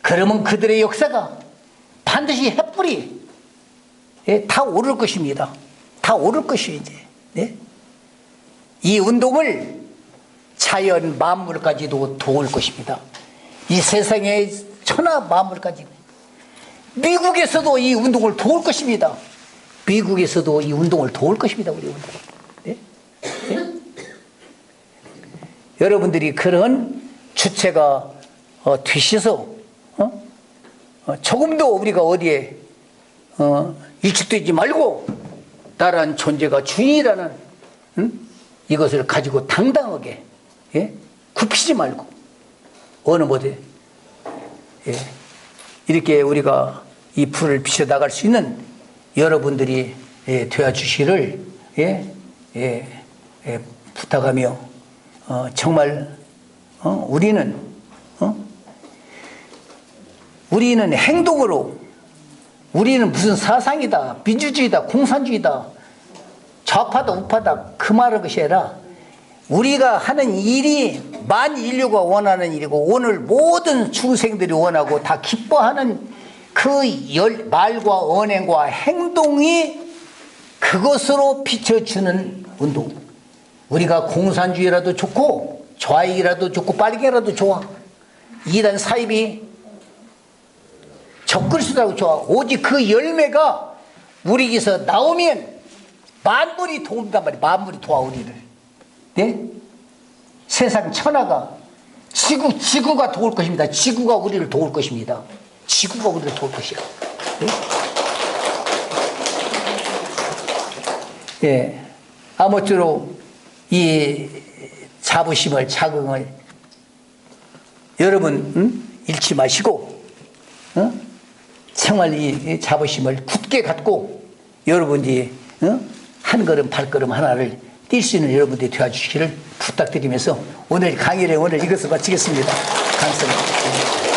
그러면 그들의 역사가 반드시 햇불이 다 오를 것입니다. 다 오를 것이에요 이제. 네? 이 운동을 자연 만물까지도 도울 것입니다. 이 세상의 천하 만물까지 미국에서도 이 운동을 도울 것입니다. 미국에서도 이 운동을 도울 것입니다. 우리 운동. 네? 네? 여러분들이 그런 주체가 되셔서 조금도 우리가 어디에 일축되지 말고 나라는 존재가 주인이라는 이것을 가지고 당당하게 굽히지 말고 어느 뭐지 이렇게 우리가 이 불을 비춰 나갈 수 있는 여러분들이 되어 주시를 부탁하며 정말 우리는 행동으로 우리는 무슨 사상이다 민주주의다 공산주의다 좌파다 우파다 그 말을 것이 아니라 우리가 하는 일이 만 인류가 원하는 일이고 오늘 모든 중생들이 원하고 다 기뻐하는 그 말과 언행과 행동이 그것으로 비춰주는 운동. 우리가 공산주의라도 좋고 좌익이라도 좋고 빨갱이라도 좋아. 이단 사입이 적그리스도라고 좋아. 오직 그 열매가 우리에게서 나오면 만물이 도운단 말이야. 만물이 도와 우리를. 네? 세상 천하가 지구가 도울 것입니다. 지구가 우리를 도울 것입니다. 지구가 우리를 도울 것이야. 네? 예. 아무쪼록 이 자부심을, 자긍을 여러분 잃지 마시고 정말 이 자부심을 굳게 갖고 여러분이 한 걸음 발걸음 하나를 뛸 수 있는 여러분들이 되어주시기를 부탁드리면서 오늘 강의를 이것을 마치겠습니다. 감사합니다.